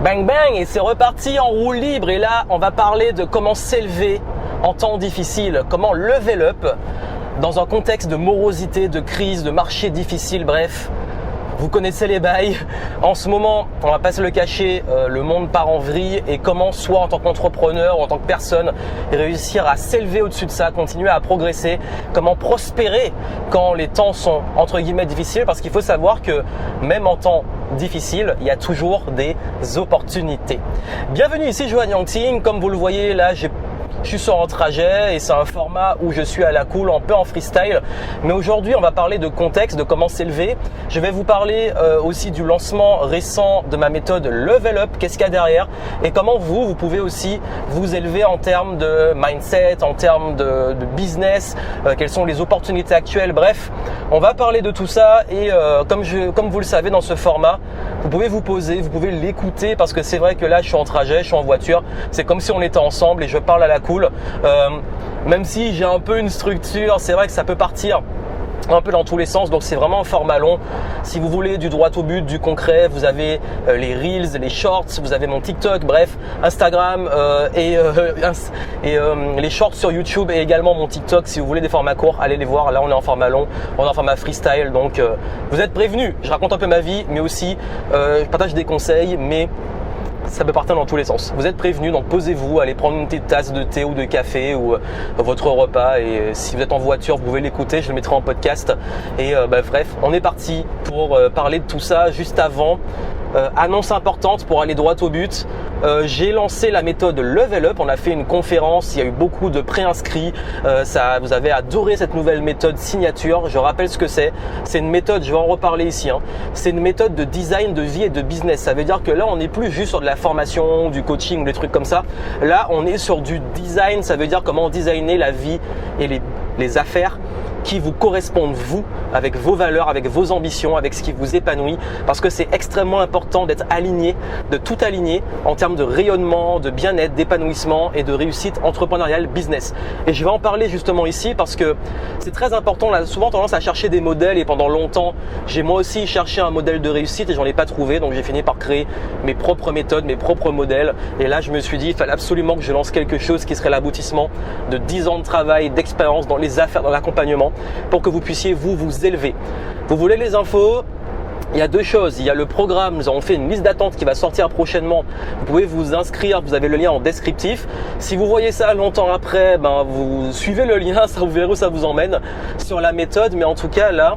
Bang bang, et c'est reparti en roue libre. Et là, on va parler de comment s'élever en temps difficile, comment level up dans un contexte de morosité, de crise, de marché difficile, bref. Vous connaissez les bails. En ce moment, on va pas se le cacher, le monde part en vrille, et comment soit en tant qu'entrepreneur ou en tant que personne réussir à s'élever au-dessus de ça, continuer à progresser, comment prospérer quand les temps sont entre guillemets difficiles, parce qu'il faut savoir que même en temps difficile, il y a toujours des opportunités. Bienvenue ici Johan Yangting. Comme vous le voyez là, je suis sur un trajet et c'est un format où je suis à la cool, un peu en freestyle. Mais aujourd'hui, on va parler de contexte, de comment s'élever. Je vais vous parler aussi du lancement récent de ma méthode Level Up, qu'est-ce qu'il y a derrière et comment vous pouvez aussi vous élever en termes de mindset, en termes de business, quelles sont les opportunités actuelles. Bref, on va parler de tout ça et comme vous le savez dans ce format, vous pouvez vous poser, vous pouvez l'écouter parce que c'est vrai que là, je suis en trajet, je suis en voiture. C'est comme si on était ensemble et je parle à la cool. Même si j'ai un peu une structure, c'est vrai que ça peut partir un peu dans tous les sens, donc c'est vraiment un format long. Si vous voulez du droit au but, du concret, vous avez les Reels, les Shorts, vous avez mon TikTok, bref, Instagram et les Shorts sur YouTube et également mon TikTok. Si vous voulez des formats courts, allez les voir. Là, on est en format long, on est en format freestyle, donc vous êtes prévenus. Je raconte un peu ma vie, mais aussi je partage des conseils, mais ça peut partir dans tous les sens. Vous êtes prévenus, donc posez-vous, allez prendre une petite tasse de thé ou de café ou votre repas. Et si vous êtes en voiture, vous pouvez l'écouter, je le mettrai en podcast. Et bref, on est parti pour parler de tout ça. Juste avant, annonce importante pour aller droit au but. J'ai lancé la méthode Level Up. On a fait une conférence, il y a eu beaucoup de préinscrits. Vous avez adoré cette nouvelle méthode signature. Je rappelle ce que c'est. C'est une méthode, je vais en reparler ici. C'est une méthode de design de vie et de business. Ça veut dire que là, on n'est plus juste sur de la formation, du coaching ou des trucs comme ça. Là, on est sur du design. Ça veut dire comment designer la vie et les affaires qui vous correspondent vous, avec vos valeurs, avec vos ambitions, avec ce qui vous épanouit, parce que c'est extrêmement important d'être aligné, de tout aligner en termes de rayonnement, de bien-être, d'épanouissement et de réussite entrepreneuriale business. Et je vais en parler justement ici parce que c'est très important. On a souvent tendance à chercher des modèles et pendant longtemps, j'ai moi aussi cherché un modèle de réussite et j'en ai pas trouvé, donc j'ai fini par créer mes propres méthodes, mes propres modèles. Et là, je me suis dit, il fallait absolument que je lance quelque chose qui serait l'aboutissement de 10 ans de travail, d'expérience dans les affaires, dans l'accompagnement, pour que vous puissiez vous élever. Vous voulez les infos? Il y a deux choses. Il y a le programme. Nous avons fait une liste d'attente qui va sortir prochainement. Vous pouvez vous inscrire. Vous avez le lien en descriptif. Si vous voyez ça longtemps après, vous suivez le lien. Ça, vous verrez où ça vous emmène sur la méthode. Mais en tout cas, là,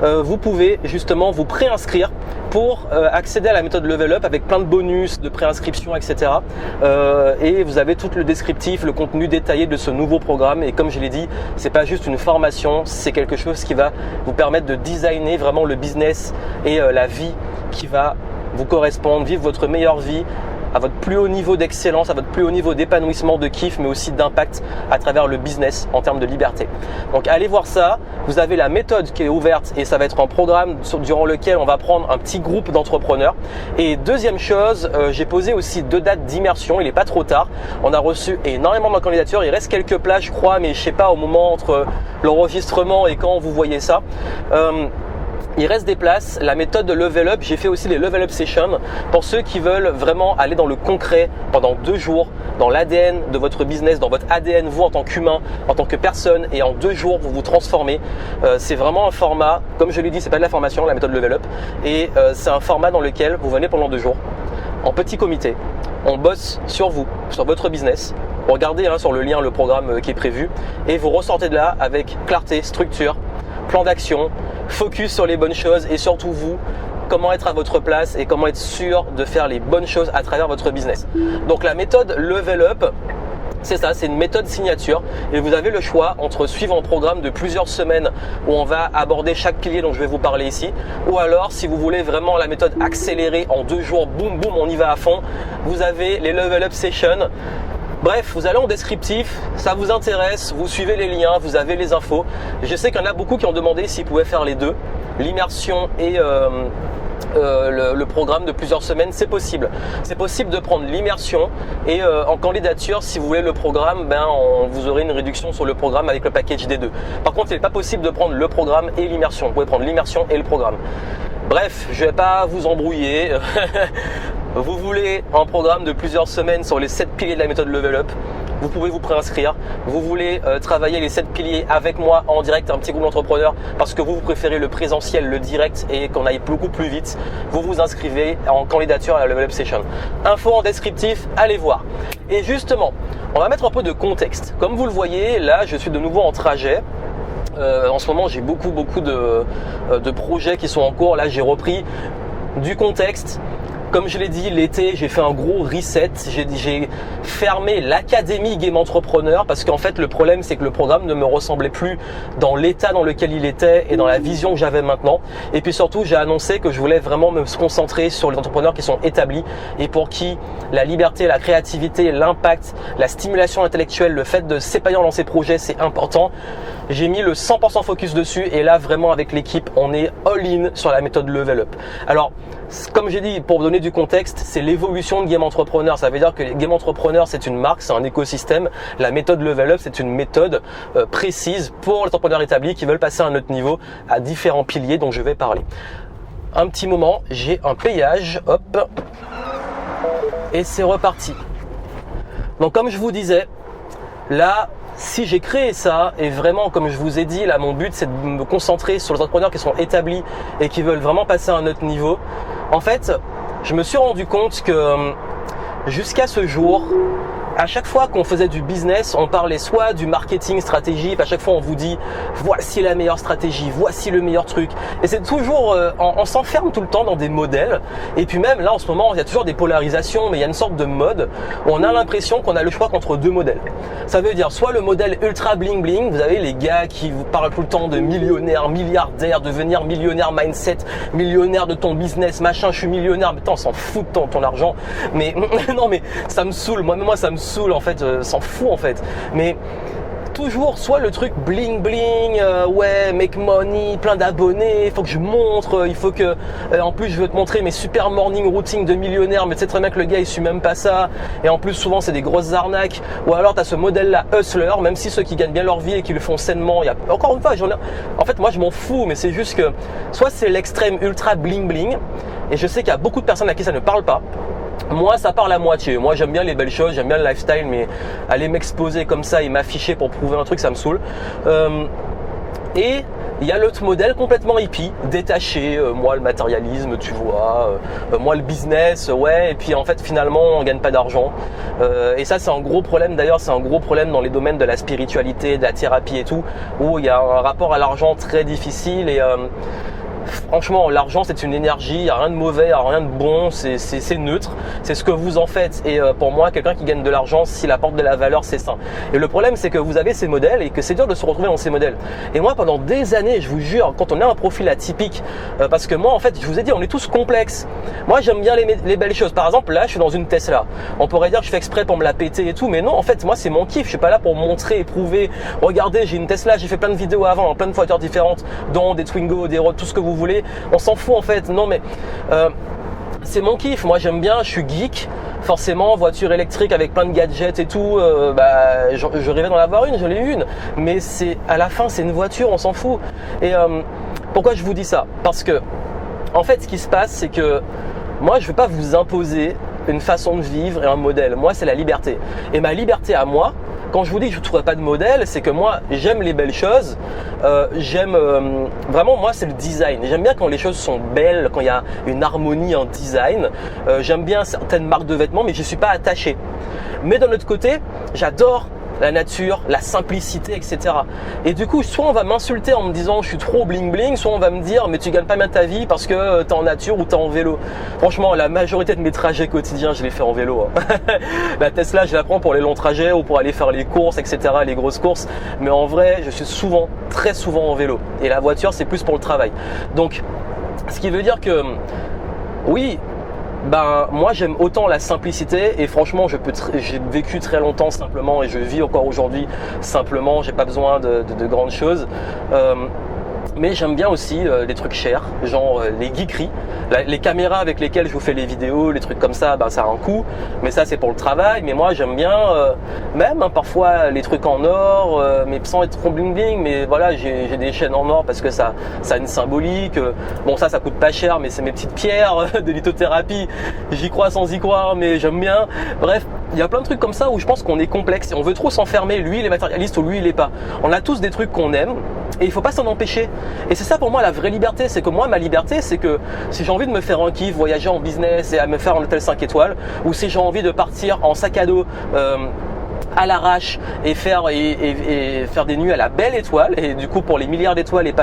vous pouvez justement vous préinscrire pour accéder à la méthode Level Up avec plein de bonus, de préinscription, etc. Et vous avez tout le descriptif, le contenu détaillé de ce nouveau programme. Et comme je l'ai dit, c'est pas juste une formation, c'est quelque chose qui va vous permettre de designer vraiment le business et la vie qui va vous correspondre, vivre votre meilleure vie à votre plus haut niveau d'excellence, à votre plus haut niveau d'épanouissement, de kiff, mais aussi d'impact à travers le business en termes de liberté. Donc allez voir ça. Vous avez la méthode qui est ouverte et ça va être un programme durant lequel on va prendre un petit groupe d'entrepreneurs. Et deuxième chose, j'ai posé aussi 2 dates d'immersion. Il n'est pas trop tard. On a reçu énormément de candidatures. Il reste quelques places, je crois, mais je sais pas au moment entre l'enregistrement et quand vous voyez ça. Il reste des places. La méthode de Level Up, j'ai fait aussi les Level Up Sessions pour ceux qui veulent vraiment aller dans le concret pendant 2 jours, dans l'ADN de votre business, dans votre ADN, vous en tant qu'humain, en tant que personne, et en 2 jours, vous vous transformez. C'est vraiment un format, comme je l'ai dit, c'est pas de la formation, la méthode Level Up, et c'est un format dans lequel vous venez pendant 2 jours, en petit comité. On bosse sur vous, sur votre business. Regardez sur le lien le programme qui est prévu, et vous ressortez de là avec clarté, structure, plan d'action, focus sur les bonnes choses et surtout vous, comment être à votre place et comment être sûr de faire les bonnes choses à travers votre business. Donc la méthode Level Up, c'est ça, c'est une méthode signature et vous avez le choix entre suivre un programme de plusieurs semaines où on va aborder chaque pilier dont je vais vous parler ici, ou alors si vous voulez vraiment la méthode accélérée en 2 jours, boum boum, on y va à fond, vous avez les Level Up Sessions. Bref, vous allez en descriptif, ça vous intéresse, vous suivez les liens, vous avez les infos. Je sais qu'il y en a beaucoup qui ont demandé s'ils pouvaient faire les deux, l'immersion et le programme de plusieurs semaines. C'est possible. C'est possible de prendre l'immersion et en candidature, si vous voulez le programme, vous aurez une réduction sur le programme avec le package des deux. Par contre, il n'est pas possible de prendre le programme et l'immersion. Vous pouvez prendre l'immersion et le programme. Bref, je ne vais pas vous embrouiller. Vous voulez un programme de plusieurs semaines sur les 7 piliers de la méthode Level Up, vous pouvez vous préinscrire. Vous voulez travailler les 7 piliers avec moi en direct, un petit groupe d'entrepreneurs, parce que vous préférez le présentiel, le direct et qu'on aille beaucoup plus vite, vous vous inscrivez en candidature à la Level Up Session. Info en descriptif, allez voir. Et justement, on va mettre un peu de contexte. Comme vous le voyez, là je suis de nouveau en trajet. En ce moment j'ai beaucoup de projets qui sont en cours. Là j'ai repris du contexte. Comme je l'ai dit, l'été, j'ai fait un gros reset. J'ai fermé l'académie Game Entrepreneur parce qu'en fait, le problème, c'est que le programme ne me ressemblait plus dans l'état dans lequel il était et dans la vision que j'avais maintenant. Et puis surtout, j'ai annoncé que je voulais vraiment me concentrer sur les entrepreneurs qui sont établis et pour qui la liberté, la créativité, l'impact, la stimulation intellectuelle, le fait de s'épanouir dans ses projets, c'est important. J'ai mis le 100% focus dessus et là, vraiment, avec l'équipe, on est all-in sur la méthode Level Up. Alors, comme j'ai dit, pour vous donner du contexte, c'est l'évolution de Game Entrepreneur. Ça veut dire que Game Entrepreneur, c'est une marque, c'est un écosystème. La méthode Level Up, c'est une méthode précise pour les entrepreneurs établis qui veulent passer à un autre niveau à différents piliers dont je vais parler. Un petit moment, j'ai un payage, hop, et c'est reparti. Donc comme je vous disais, là, si j'ai créé ça, et vraiment comme je vous ai dit, là mon but c'est de me concentrer sur les entrepreneurs qui sont établis et qui veulent vraiment passer à un autre niveau. En fait, je me suis rendu compte que jusqu'à ce jour, à chaque fois qu'on faisait du business, on parlait soit du marketing stratégique, à chaque fois on vous dit voici la meilleure stratégie, voici le meilleur truc. Et c'est toujours, on s'enferme tout le temps dans des modèles. Et puis même là en ce moment, il y a toujours des polarisations, mais il y a une sorte de mode où on a l'impression qu'on a le choix entre deux modèles. Ça veut dire soit le modèle ultra bling bling, vous avez les gars qui vous parlent tout le temps de millionnaire, milliardaire, devenir millionnaire mindset, millionnaire de ton business, machin, je suis millionnaire, mais attends, on s'en fout de ton argent. Mais non mais ça me saoule, moi ça me saoule en fait, s'en fout en fait. Mais toujours soit le truc bling bling, ouais, make money, plein d'abonnés, il faut que je montre, il faut que en plus je veux te montrer mes super morning routines de millionnaire, mais tu sais très bien que le gars il suit même pas ça, et en plus souvent c'est des grosses arnaques. Ou alors tu as ce modèle là hustler, même si ceux qui gagnent bien leur vie et qui le font sainement, il y a encore une fois en fait moi je m'en fous, mais c'est juste que soit c'est l'extrême ultra bling bling, et je sais qu'il y a beaucoup de personnes à qui ça ne parle pas. Moi ça parle à moitié, moi j'aime bien les belles choses, j'aime bien le lifestyle, mais aller m'exposer comme ça et m'afficher pour prouver un truc, ça me saoule. Et il y a l'autre modèle complètement hippie, détaché, moi le matérialisme tu vois, moi le business, ouais, et puis en fait finalement on gagne pas d'argent. Et ça c'est un gros problème d'ailleurs, c'est un gros problème dans les domaines de la spiritualité, de la thérapie et tout, où il y a un rapport à l'argent très difficile et franchement, l'argent c'est une énergie, il n'y a rien de mauvais, il n'y a rien de bon, c'est neutre, c'est ce que vous en faites. Et pour moi, quelqu'un qui gagne de l'argent, s'il apporte de la valeur, c'est sain. Et le problème c'est que vous avez ces modèles et que c'est dur de se retrouver dans ces modèles. Et moi pendant des années, je vous jure, quand on a un profil atypique, parce que moi en fait, je vous ai dit, on est tous complexes. Moi j'aime bien les belles choses. Par exemple, là je suis dans une Tesla. On pourrait dire que je fais exprès pour me la péter et tout, mais non, en fait moi c'est mon kiff, je suis pas là pour montrer et prouver. Regardez, j'ai une Tesla, j'ai fait plein de vidéos avant, plein de voitures différentes, dont des Twingo, des Road, tout ce que vous voulez. On s'en fout en fait, non mais c'est mon kiff, moi j'aime bien, je suis geek, forcément voiture électrique avec plein de gadgets et tout, je rêvais d'en avoir une, j'en ai une, mais c'est à la fin c'est une voiture, on s'en fout. Et pourquoi je vous dis ça? Parce que en fait ce qui se passe c'est que moi je ne vais pas vous imposer une façon de vivre et un modèle, moi c'est la liberté. Et ma liberté à moi, quand je vous dis que je ne trouverai pas de modèle, c'est que moi j'aime les belles choses, j'aime vraiment, moi c'est le design. J'aime bien quand les choses sont belles, quand il y a une harmonie en design. J'aime bien certaines marques de vêtements, mais je ne suis pas attaché. Mais d'un autre côté, j'adore la nature, la simplicité, etc. Et du coup, soit on va m'insulter en me disant je suis trop bling bling, soit on va me dire mais tu gagnes pas bien ta vie parce que t'es en nature ou t'es en vélo. Franchement, la majorité de mes trajets quotidiens, je les fais en vélo. La Tesla, je la prends pour les longs trajets ou pour aller faire les courses, etc., les grosses courses. Mais en vrai, je suis souvent, très souvent en vélo. Et la voiture, c'est plus pour le travail. Donc, ce qui veut dire que, oui, moi j'aime autant la simplicité et franchement j'ai vécu très longtemps simplement et je vis encore aujourd'hui simplement, j'ai pas besoin de grandes choses. Mais j'aime bien aussi des trucs chers, genre les geekeries, les caméras avec lesquelles je vous fais les vidéos, les trucs comme ça, ben, ça a un coût, mais ça c'est pour le travail. Mais moi j'aime bien même parfois les trucs en or, mais sans être trop bling bling. Mais voilà, j'ai des chaînes en or parce que ça a une symbolique. Bon, ça coûte pas cher, mais c'est mes petites pierres de lithothérapie. J'y crois sans y croire, mais j'aime bien. Bref, il y a plein de trucs comme ça où je pense qu'on est complexe et on veut trop s'enfermer. Lui il est matérialiste ou lui il est pas. On a tous des trucs qu'on aime et il faut pas s'en empêcher. Et c'est ça pour moi la vraie liberté, c'est que moi ma liberté c'est que si j'ai envie de me faire un kiff, voyager en business et à me faire un hôtel 5 étoiles, ou si j'ai envie de partir en sac à dos à l'arrache et faire des nuits à la belle étoile, et du coup pour les milliards d'étoiles et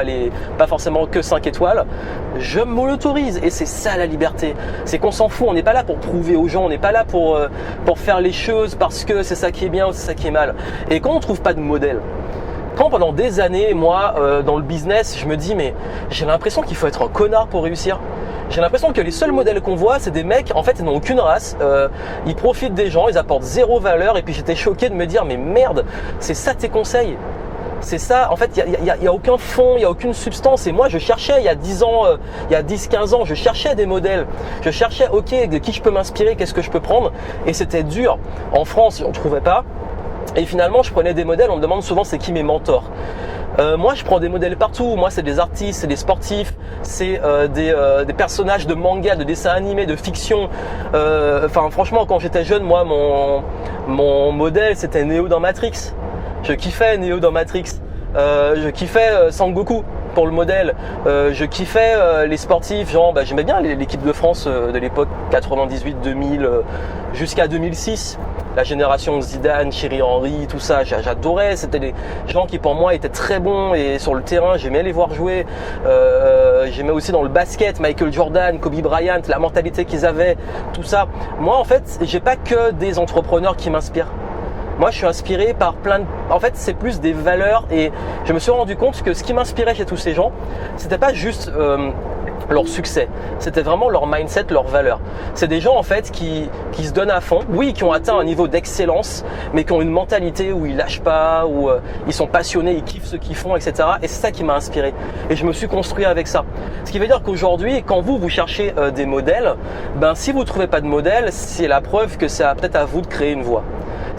pas forcément que 5 étoiles, je me l'autorise. Et c'est ça la liberté, c'est qu'on s'en fout, on n'est pas là pour prouver aux gens, on n'est pas là pour faire les choses parce que c'est ça qui est bien ou c'est ça qui est mal. Et quand on trouve pas de modèle, quand pendant des années, moi, dans le business, je me dis mais j'ai l'impression qu'il faut être un connard pour réussir. J'ai l'impression que les seuls modèles qu'on voit, c'est des mecs, en fait, ils n'ont aucune race, ils profitent des gens, ils apportent zéro valeur. Et puis j'étais choqué de me dire mais merde, c'est ça tes conseils? C'est ça, en fait, il y a aucun fond, il y a aucune substance. Et moi, je cherchais il y a 10 ans, il y a 10-15 ans, je cherchais des modèles. Je cherchais, ok, de qui je peux m'inspirer, qu'est-ce que je peux prendre? Et c'était dur. En France, on ne trouvait pas. Et finalement, je prenais des modèles, on me demande souvent c'est qui mes mentors. Moi, je prends des modèles partout. Moi, c'est des artistes, c'est des sportifs, c'est des personnages de manga, de dessins animés, de fiction. Enfin, franchement, quand j'étais jeune, moi, mon modèle, c'était Neo dans Matrix. Je kiffais Neo dans Matrix. Je kiffais Sangoku pour le modèle. Je kiffais les sportifs, genre j'aimais bien l'équipe de France de l'époque 98-2000 jusqu'à 2006. La génération Zidane, Thierry Henry, tout ça, j'adorais. C'était des gens qui pour moi étaient très bons et sur le terrain, j'aimais les voir jouer. J'aimais aussi dans le basket, Michael Jordan, Kobe Bryant, la mentalité qu'ils avaient, tout ça. Moi en fait, j'ai pas que des entrepreneurs qui m'inspirent. Moi, je suis inspiré par plein de... En fait, c'est plus des valeurs et je me suis rendu compte que ce qui m'inspirait chez tous ces gens, c'était pas juste leur succès, c'était vraiment leur mindset, leurs valeurs. C'est des gens en fait qui se donnent à fond, oui, qui ont atteint un niveau d'excellence, mais qui ont une mentalité où ils lâchent pas, où ils sont passionnés, ils kiffent ce qu'ils font, etc. Et c'est ça qui m'a inspiré. Et je me suis construit avec ça. Ce qui veut dire qu'aujourd'hui, quand vous cherchez des modèles, si vous ne trouvez pas de modèle, c'est la preuve que c'est peut-être à vous de créer une voie.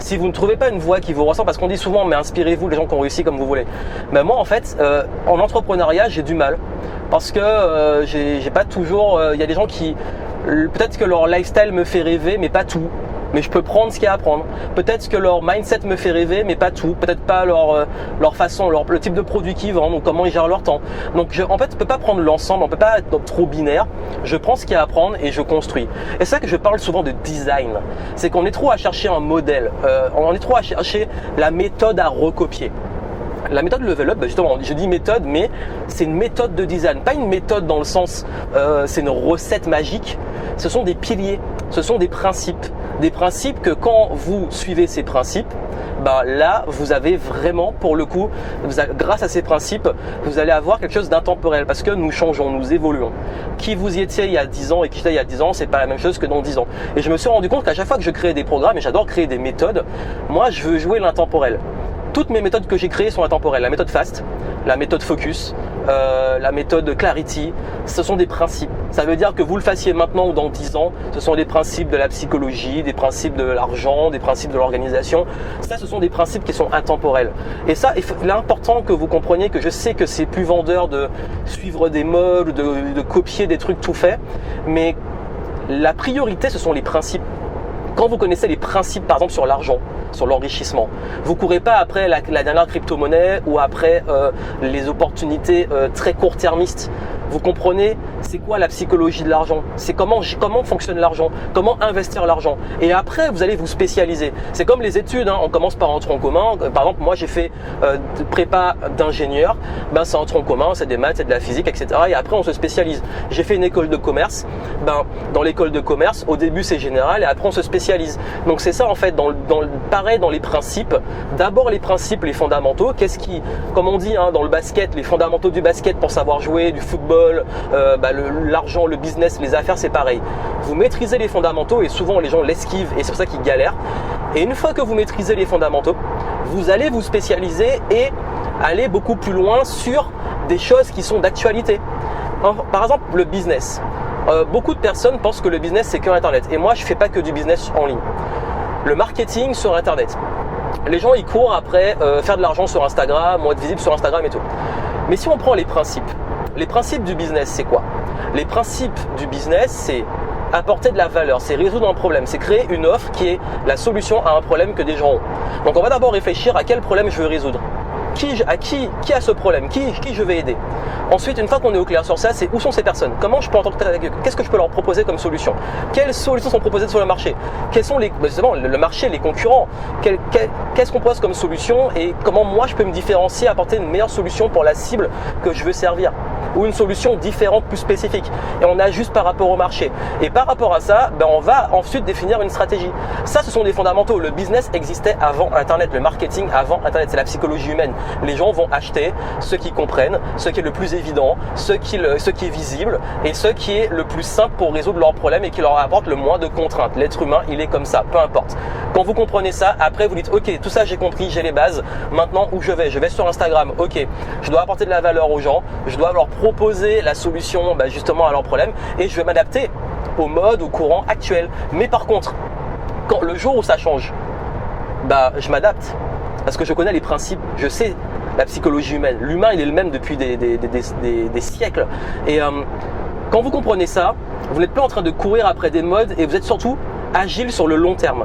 Si vous ne trouvez pas une voie qui vous ressemble, parce qu'on dit souvent mais inspirez-vous les gens qui ont réussi comme vous voulez. Mais moi en fait, en entrepreneuriat, j'ai du mal parce que j'ai pas toujours. Il y a des gens qui peut-être que leur lifestyle me fait rêver, mais pas tout. Mais je peux prendre ce qu'il y a à prendre. Peut-être que leur mindset me fait rêver, mais pas tout. Peut-être pas leur façon, le type de produit qu'ils vendent ou comment ils gèrent leur temps. Donc en fait, je peux pas prendre l'ensemble, on peut pas être trop binaire. Je prends ce qu'il y a à prendre et je construis. Et c'est ça que je parle souvent de design. C'est qu'on est trop à chercher un modèle. On est trop à chercher la méthode à recopier. La méthode Level Up, justement, je dis méthode, mais c'est une méthode de design. Pas une méthode dans le sens, c'est une recette magique. Ce sont des piliers, ce sont des principes. Des principes que quand vous suivez ces principes, là, vous avez vraiment, pour le coup, grâce à ces principes, vous allez avoir quelque chose d'intemporel parce que nous changeons, nous évoluons. Qui vous y étiez il y a 10 ans et qui j'étais il y a 10 ans, c'est pas la même chose que dans 10 ans. Et je me suis rendu compte qu'à chaque fois que je crée des programmes, et j'adore créer des méthodes, moi, je veux jouer l'intemporel. Toutes mes méthodes que j'ai créées sont intemporelles. La méthode FAST, la méthode Focus, la méthode Clarity, ce sont des principes. Ça veut dire que vous le fassiez maintenant ou dans 10 ans, ce sont des principes de la psychologie, des principes de l'argent, des principes de l'organisation. Ça, ce sont des principes qui sont intemporels. Et ça, il est important que vous compreniez que je sais que c'est plus vendeur de suivre des modes, de copier des trucs tout faits, mais la priorité, ce sont les principes. Quand vous connaissez les principes, par exemple, sur l'argent, sur l'enrichissement, vous courez pas après la dernière crypto-monnaie ou après les opportunités très court-termistes. Vous comprenez c'est quoi la psychologie de l'argent, c'est comment fonctionne l'argent, comment investir l'argent. Et après, vous allez vous spécialiser. C'est comme les études, on commence par un tronc commun. Par exemple, moi, j'ai fait prépa d'ingénieur. C'est un tronc commun, c'est des maths, c'est de la physique, etc. Et après, on se spécialise. J'ai fait une école de commerce. Dans l'école de commerce, au début, c'est général et après, on se spécialise. Donc, c'est ça, en fait, pareil dans les principes. D'abord, les principes, les fondamentaux. Comme on dit dans le basket, les fondamentaux du basket pour savoir jouer, du football, l'argent, le business, les affaires, c'est pareil. Vous maîtrisez les fondamentaux et souvent les gens l'esquivent et c'est pour ça qu'ils galèrent. Et une fois que vous maîtrisez les fondamentaux, vous allez vous spécialiser et aller beaucoup plus loin sur des choses qui sont d'actualité. Par exemple, le business. Beaucoup de personnes pensent que le business c'est que Internet. Et moi, je fais pas que du business en ligne. Le marketing sur Internet. Les gens, ils courent après faire de l'argent sur Instagram, ou être visible sur Instagram et tout. Mais si on prend les principes du business, c'est quoi? Les principes du business, c'est apporter de la valeur, c'est résoudre un problème, c'est créer une offre qui est la solution à un problème que des gens ont. Donc on va d'abord réfléchir à quel problème je veux résoudre. Qui a ce problème, qui je vais aider. Ensuite, une fois qu'on est au clair sur ça, c'est où sont ces personnes, comment je peux entendre avec eux, qu'est-ce que je peux leur proposer comme solution, quelles solutions sont proposées sur le marché, quels sont le marché, les concurrents, qu'est-ce qu'on propose comme solution et comment moi je peux me différencier, apporter une meilleure solution pour la cible que je veux servir ou une solution différente, plus spécifique, et on ajuste par rapport au marché. Et par rapport à ça, on va ensuite définir une stratégie. Ça, ce sont des fondamentaux. Le business existait avant Internet, le marketing avant Internet, c'est la psychologie humaine. Les gens vont acheter ce qu'ils comprennent, ce qui est le plus évident, ce qui est visible et ce qui est le plus simple pour résoudre leurs problèmes et qui leur apporte le moins de contraintes. L'être humain, il est comme ça, peu importe. Quand vous comprenez ça, après vous dites ok, tout ça j'ai compris, j'ai les bases. Maintenant où je vais sur Instagram, ok, je dois apporter de la valeur aux gens, je dois leur proposer la solution justement à leurs problèmes et je vais m'adapter au mode, au courant actuel. Mais par contre, quand le jour où ça change, je m'adapte parce que je connais les principes, je sais la psychologie humaine. L'humain, il est le même depuis des siècles. Et quand vous comprenez ça, vous n'êtes plus en train de courir après des modes et vous êtes surtout agile sur le long terme.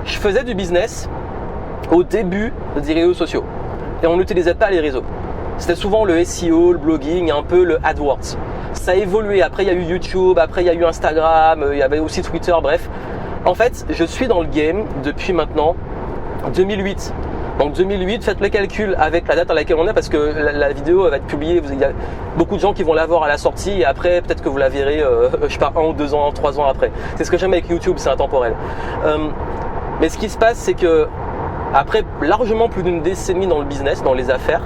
Je faisais du business au début des réseaux sociaux et on n'utilisait pas les réseaux. C'était souvent le SEO, le blogging, un peu le AdWords. Ça a évolué. Après, il y a eu YouTube, après, il y a eu Instagram, il y avait aussi Twitter, bref. En fait, je suis dans le game depuis maintenant 2008. Donc 2008, faites le calcul avec la date à laquelle on est parce que la vidéo va être publiée. Il y a beaucoup de gens qui vont la voir à la sortie et après, peut-être que vous la verrez, 1 ou 2 ans, 3 ans après. C'est ce que j'aime avec YouTube, c'est intemporel. Mais ce qui se passe, c'est que après largement plus d'une décennie dans le business, dans les affaires,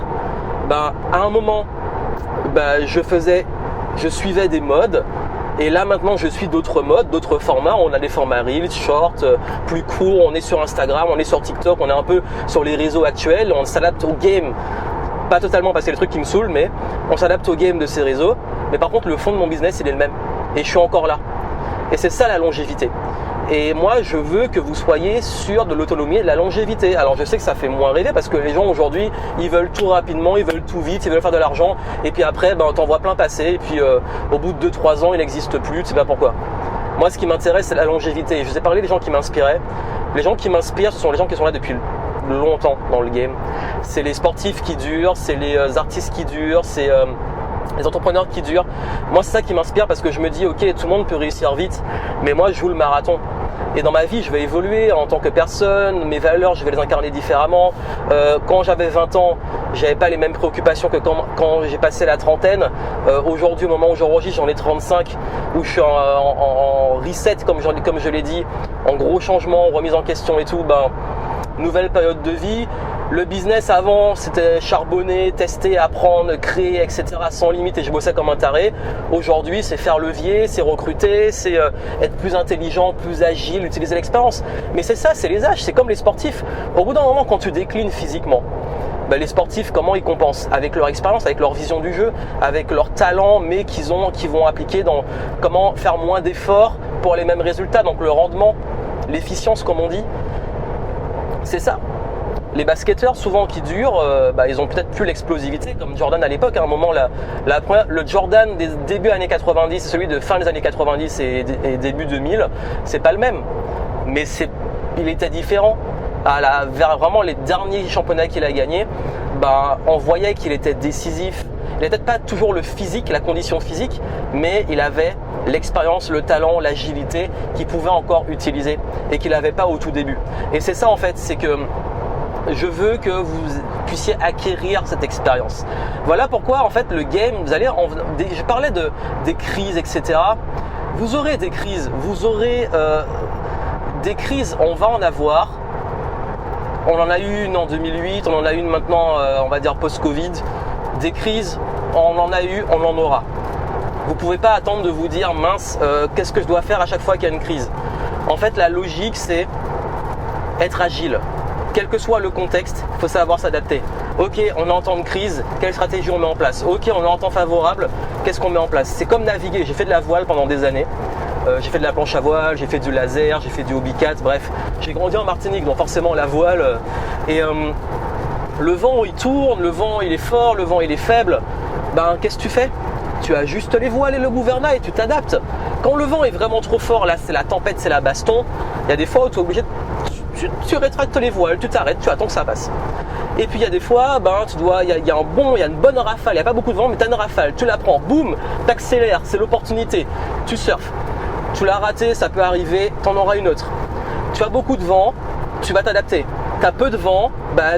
à un moment, je suivais des modes. Et là maintenant je suis d'autres modes, d'autres formats. On a des formats Reels, Short, plus courts. On est sur Instagram, on est sur TikTok, on est un peu sur les réseaux actuels. On s'adapte au game, pas totalement parce qu'il y a des trucs qui me saoulent, mais on s'adapte au game de ces réseaux. Mais par contre le fond de mon business il est le même. Et je suis encore là. Et c'est ça la longévité. Et moi je veux que vous soyez sûr de l'autonomie et de la longévité. Alors je sais que ça fait moins rêver parce que les gens aujourd'hui ils veulent tout rapidement, ils veulent tout vite, ils veulent faire de l'argent et puis après t'en vois plein passer et puis au bout de 2-3 ans il n'existe plus, tu sais pas pourquoi. Moi ce qui m'intéresse c'est la longévité. Et je vous ai parlé des gens qui m'inspiraient. Les gens qui m'inspirent ce sont les gens qui sont là depuis longtemps dans le game. C'est les sportifs qui durent, c'est les artistes qui durent, c'est les entrepreneurs qui durent. Moi c'est ça qui m'inspire parce que je me dis ok, tout le monde peut réussir vite mais moi je joue le marathon. Et dans ma vie, je vais évoluer en tant que personne, mes valeurs, je vais les incarner différemment. Quand j'avais 20 ans, j'avais pas les mêmes préoccupations que quand j'ai passé la trentaine. Aujourd'hui, au moment où j'enregistre, j'en ai 35, où je suis en reset, comme je l'ai dit, en gros changement, remise en question et tout. Nouvelle période de vie. Le business avant, c'était charbonner, tester, apprendre, créer, etc. sans limite et je bossais comme un taré. Aujourd'hui, c'est faire levier, c'est recruter, c'est être plus intelligent, plus agile, utiliser l'expérience. Mais c'est ça, c'est les âges, c'est comme les sportifs. Au bout d'un moment, quand tu déclines physiquement, les sportifs, comment ils compensent? Avec leur expérience, avec leur vision du jeu, avec leur talent, mais qu'ils vont appliquer dans comment faire moins d'efforts pour les mêmes résultats. Donc le rendement, l'efficience comme on dit, c'est ça. Les basketteurs souvent qui durent, ils ont peut-être plus l'explosivité comme Jordan à l'époque. À un moment, le Jordan des débuts années 90 et celui de fin des années 90 et début 2000, c'est pas le même. Mais il était différent. Vers vraiment les derniers championnats qu'il a gagnés, on voyait qu'il était décisif. Il n'avait peut-être pas toujours le physique, la condition physique, mais il avait l'expérience, le talent, l'agilité qu'il pouvait encore utiliser et qu'il n'avait pas au tout début. Et c'est ça en fait, c'est que je veux que vous puissiez acquérir cette expérience. Voilà pourquoi en fait le game, je parlais des crises, etc. Vous aurez des crises, on va en avoir. On en a eu une en 2008, on en a une maintenant, on va dire post-Covid. Des crises, on en a eu, on en aura. Vous ne pouvez pas attendre de vous dire mince, qu'est-ce que je dois faire à chaque fois qu'il y a une crise. En fait, la logique, c'est être agile. Quel que soit le contexte, il faut savoir s'adapter. Ok, on est en temps de crise, quelle stratégie on met en place? Ok, on est en temps favorable, qu'est-ce qu'on met en place? C'est comme naviguer, j'ai fait de la voile pendant des années. J'ai fait de la planche à voile, j'ai fait du laser, j'ai fait du hobby cat, bref. J'ai grandi en Martinique, donc forcément la voile. Le vent il tourne, le vent il est fort, le vent il est faible. Ben qu'est-ce que tu fais? Tu ajustes les voiles et le gouvernail, tu t'adaptes. Quand le vent est vraiment trop fort, là c'est la tempête, c'est la baston, il y a des fois où tu es obligé de... Tu rétractes les voiles, tu t'arrêtes, tu attends que ça passe. Et puis il y a des fois, il y a une bonne rafale, il n'y a pas beaucoup de vent, mais tu as une rafale, tu la prends, boum, tu accélères, c'est l'opportunité, tu surfes. Tu l'as raté, ça peut arriver, tu en auras une autre. Tu as beaucoup de vent, tu vas t'adapter. Tu as peu de vent,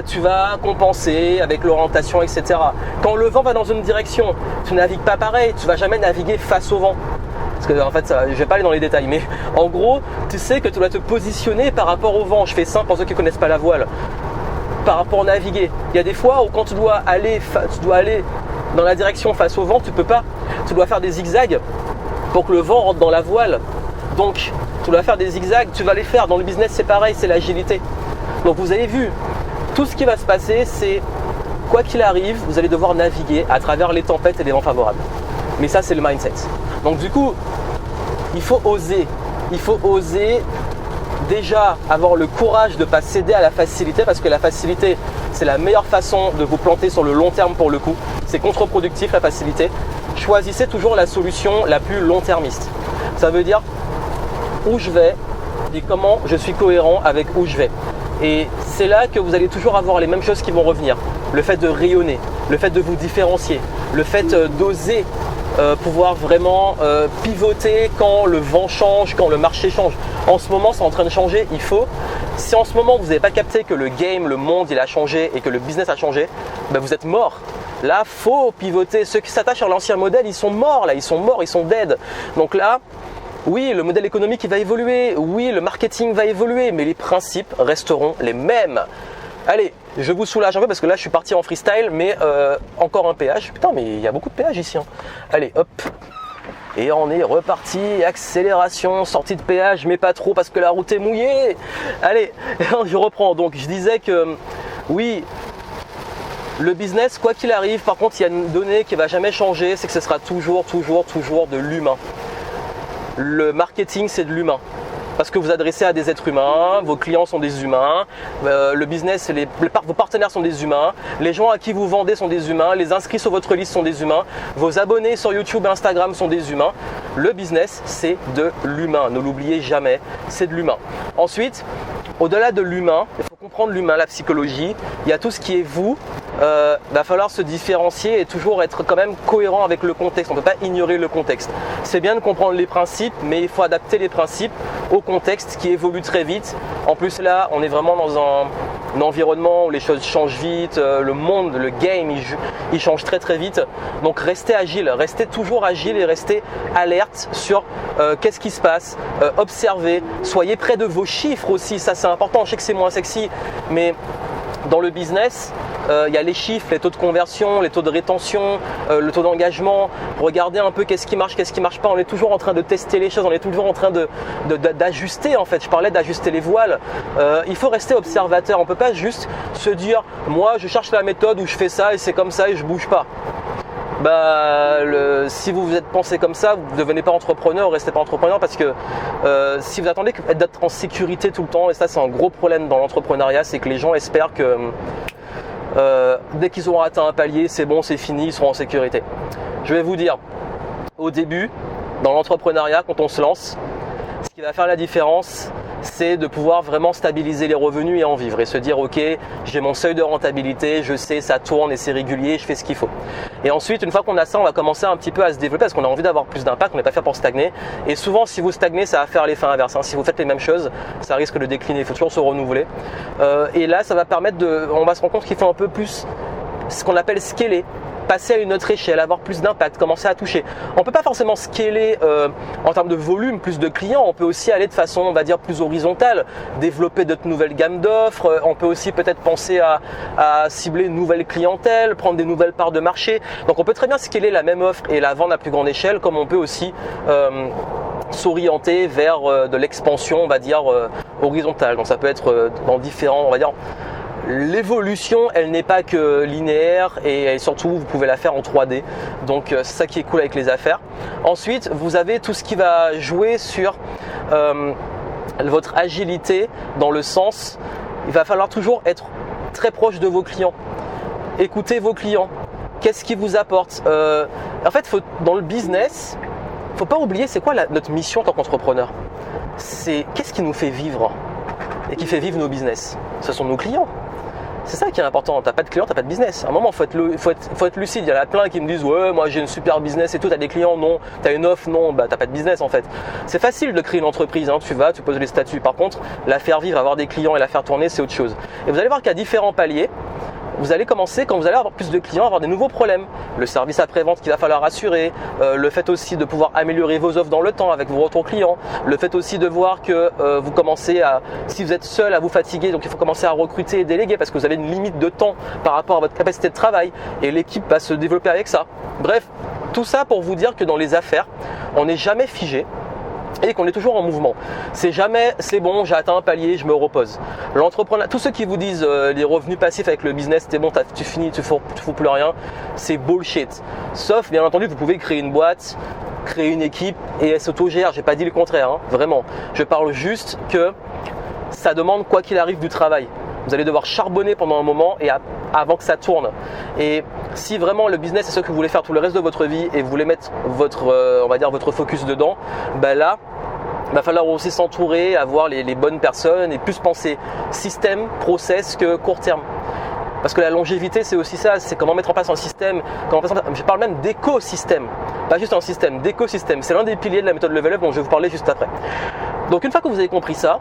tu vas compenser avec l'orientation, etc. Quand le vent va dans une direction, tu navigues pas pareil, tu vas jamais naviguer face au vent. Parce que en fait, je vais pas aller dans les détails, mais en gros, tu sais que tu dois te positionner par rapport au vent. Je fais simple pour ceux qui ne connaissent pas la voile. Par rapport à naviguer. Il y a des fois où quand tu dois aller dans la direction face au vent, tu peux pas. Tu dois faire des zigzags pour que le vent rentre dans la voile. Donc, tu dois faire des zigzags, tu vas les faire. Dans le business, c'est pareil, c'est l'agilité. Donc, vous avez vu, tout ce qui va se passer, c'est quoi qu'il arrive, vous allez devoir naviguer à travers les tempêtes et les vents favorables. Mais ça, c'est le mindset. Donc, du coup, il faut oser. Il faut oser déjà avoir le courage de ne pas céder à la facilité, parce que la facilité, c'est la meilleure façon de vous planter sur le long terme pour le coup. C'est contre-productif la facilité. Choisissez toujours la solution la plus long-termiste. Ça veut dire où je vais et comment je suis cohérent avec où je vais. Et c'est là que vous allez toujours avoir les mêmes choses qui vont revenir. Le fait de rayonner, le fait de vous différencier, le fait d'oser pouvoir vraiment pivoter quand le vent change, quand le marché change. En ce moment, c'est en train de changer, il faut. Si en ce moment, vous n'avez pas capté que le game, le monde, il a changé et que le business a changé, vous êtes mort. Là, faut pivoter. Ceux qui s'attachent à l'ancien modèle, ils sont morts là, ils sont morts, ils sont dead. Donc là, oui, le modèle économique il va évoluer, oui, le marketing va évoluer, mais les principes resteront les mêmes. Allez, je vous soulage un peu parce que là, je suis parti en freestyle, mais encore un péage. Putain, mais il y a beaucoup de péages ici. Hein. Allez, hop. Et on est reparti, accélération, sortie de péage, mais pas trop parce que la route est mouillée. Allez, je reprends. Donc, je disais que oui, le business, quoi qu'il arrive, par contre, il y a une donnée qui ne va jamais changer, c'est que ce sera toujours de l'humain. Le marketing, c'est de l'humain. Parce que vous adressez à des êtres humains, vos clients sont des humains, le business, vos partenaires sont des humains, les gens à qui vous vendez sont des humains, les inscrits sur votre liste sont des humains, vos abonnés sur YouTube et Instagram sont des humains. Le business, c'est de l'humain, ne l'oubliez jamais, c'est de l'humain. Ensuite, au-delà de l'humain, il faut comprendre l'humain, la psychologie, il y a tout ce qui est vous. Va falloir se différencier et toujours être quand même cohérent avec le contexte. On ne peut pas ignorer le contexte. C'est bien de comprendre les principes, mais il faut adapter les principes au contexte qui évolue très vite. En plus là, on est vraiment dans un environnement où les choses changent vite, le monde, le game, il change très vite. Donc restez agile, restez toujours agile et restez alerte sur qu'est-ce qui se passe, observez, soyez près de vos chiffres aussi, ça c'est important. Je sais que c'est moins sexy, mais dans le business, il y a les chiffres, les taux de conversion, les taux de rétention, le taux d'engagement. Regardez un peu qu'est-ce qui marche pas. On est toujours en train de tester les choses, on est toujours en train d'ajuster en fait. Je parlais d'ajuster les voiles. Il faut rester observateur. On ne peut pas juste se dire moi je cherche la méthode où je fais ça et c'est comme ça et je bouge pas. Si vous êtes pensé comme ça, vous ne devenez pas entrepreneur, restez pas entrepreneur parce que si vous attendez d'être en sécurité tout le temps, et ça c'est un gros problème dans l'entrepreneuriat, c'est que les gens espèrent que dès qu'ils auront atteint un palier, c'est bon, c'est fini, ils seront en sécurité. Je vais vous dire, au début, dans l'entrepreneuriat, quand on se lance, ce qui va faire la différence, c'est de pouvoir vraiment stabiliser les revenus et en vivre et se dire ok, j'ai mon seuil de rentabilité, je sais, ça tourne et c'est régulier, je fais ce qu'il faut. Et ensuite, une fois qu'on a ça, on va commencer un petit peu à se développer parce qu'on a envie d'avoir plus d'impact, on n'est pas fait pour stagner. Et souvent, si vous stagnez, ça va faire l'effet inverse. Si vous faites les mêmes choses, ça risque de décliner, il faut toujours se renouveler. Et là, ça va permettre on va se rendre compte qu'il faut un peu plus ce qu'on appelle scaler. Passer à une autre échelle, avoir plus d'impact, commencer à toucher. On ne peut pas forcément scaler en termes de volume, plus de clients. On peut aussi aller de façon, on va dire, plus horizontale, développer d'autres nouvelles gammes d'offres. On peut aussi peut-être penser à cibler une nouvelle clientèle, prendre des nouvelles parts de marché. Donc on peut très bien scaler la même offre et la vendre à plus grande échelle, comme on peut aussi s'orienter vers de l'expansion, on va dire, horizontale. Donc ça peut être dans différents, on va dire, l'évolution, elle n'est pas que linéaire et surtout, vous pouvez la faire en 3D. Donc, c'est ça qui est cool avec les affaires. Ensuite, vous avez tout ce qui va jouer sur votre agilité dans le sens, il va falloir toujours être très proche de vos clients. Écoutez vos clients. Qu'est-ce qu'ils vous apportent En fait, dans le business, il ne faut pas oublier c'est quoi notre mission en tant qu'entrepreneur. C'est qu'est-ce qui nous fait vivre et qui fait vivre nos business. Ce sont nos clients. C'est ça qui est important. T'as pas de clients, t'as pas de business. À un moment, faut être lucide. Il y en a plein qui me disent ouais, moi j'ai une super business et tout. T'as des clients, non. T'as une offre, non. Bah t'as pas de business en fait. C'est facile de créer une entreprise. Hein. Tu poses les statuts. Par contre, la faire vivre, avoir des clients et la faire tourner, c'est autre chose. Et vous allez voir qu'à différents paliers, vous allez commencer, quand vous allez avoir plus de clients, à avoir des nouveaux problèmes. Le service après-vente qu'il va falloir assurer, le fait aussi de pouvoir améliorer vos offres dans le temps avec vos retours clients, le fait aussi de voir que vous commencez si vous êtes seul, à vous fatiguer, donc il faut commencer à recruter et déléguer parce que vous avez une limite de temps par rapport à votre capacité de travail et l'équipe va se développer avec ça. Bref, tout ça pour vous dire que dans les affaires, on n'est jamais figé. Et qu'on est toujours en mouvement. C'est jamais, c'est bon, j'ai atteint un palier, je me repose. L'entrepreneur, tous ceux qui vous disent les revenus passifs avec le business, c'est bon, tu finis, tu fous plus rien, c'est bullshit. Sauf, bien entendu, vous pouvez créer une boîte, créer une équipe et elle s'autogère. J'ai pas dit le contraire, hein, vraiment. Je parle juste que ça demande quoi qu'il arrive du travail. Vous allez devoir charbonner pendant un moment et avant que ça tourne. Et si vraiment le business est ce que vous voulez faire tout le reste de votre vie et vous voulez mettre votre focus dedans, ben là, il va falloir aussi s'entourer, avoir les bonnes personnes et plus penser système, process que court terme. Parce que la longévité, c'est aussi ça, c'est comment mettre en place un système. Je parle même d'écosystème, pas juste un système, d'écosystème. C'est l'un des piliers de la méthode Level Up dont je vais vous parler juste après. Donc une fois que vous avez compris ça,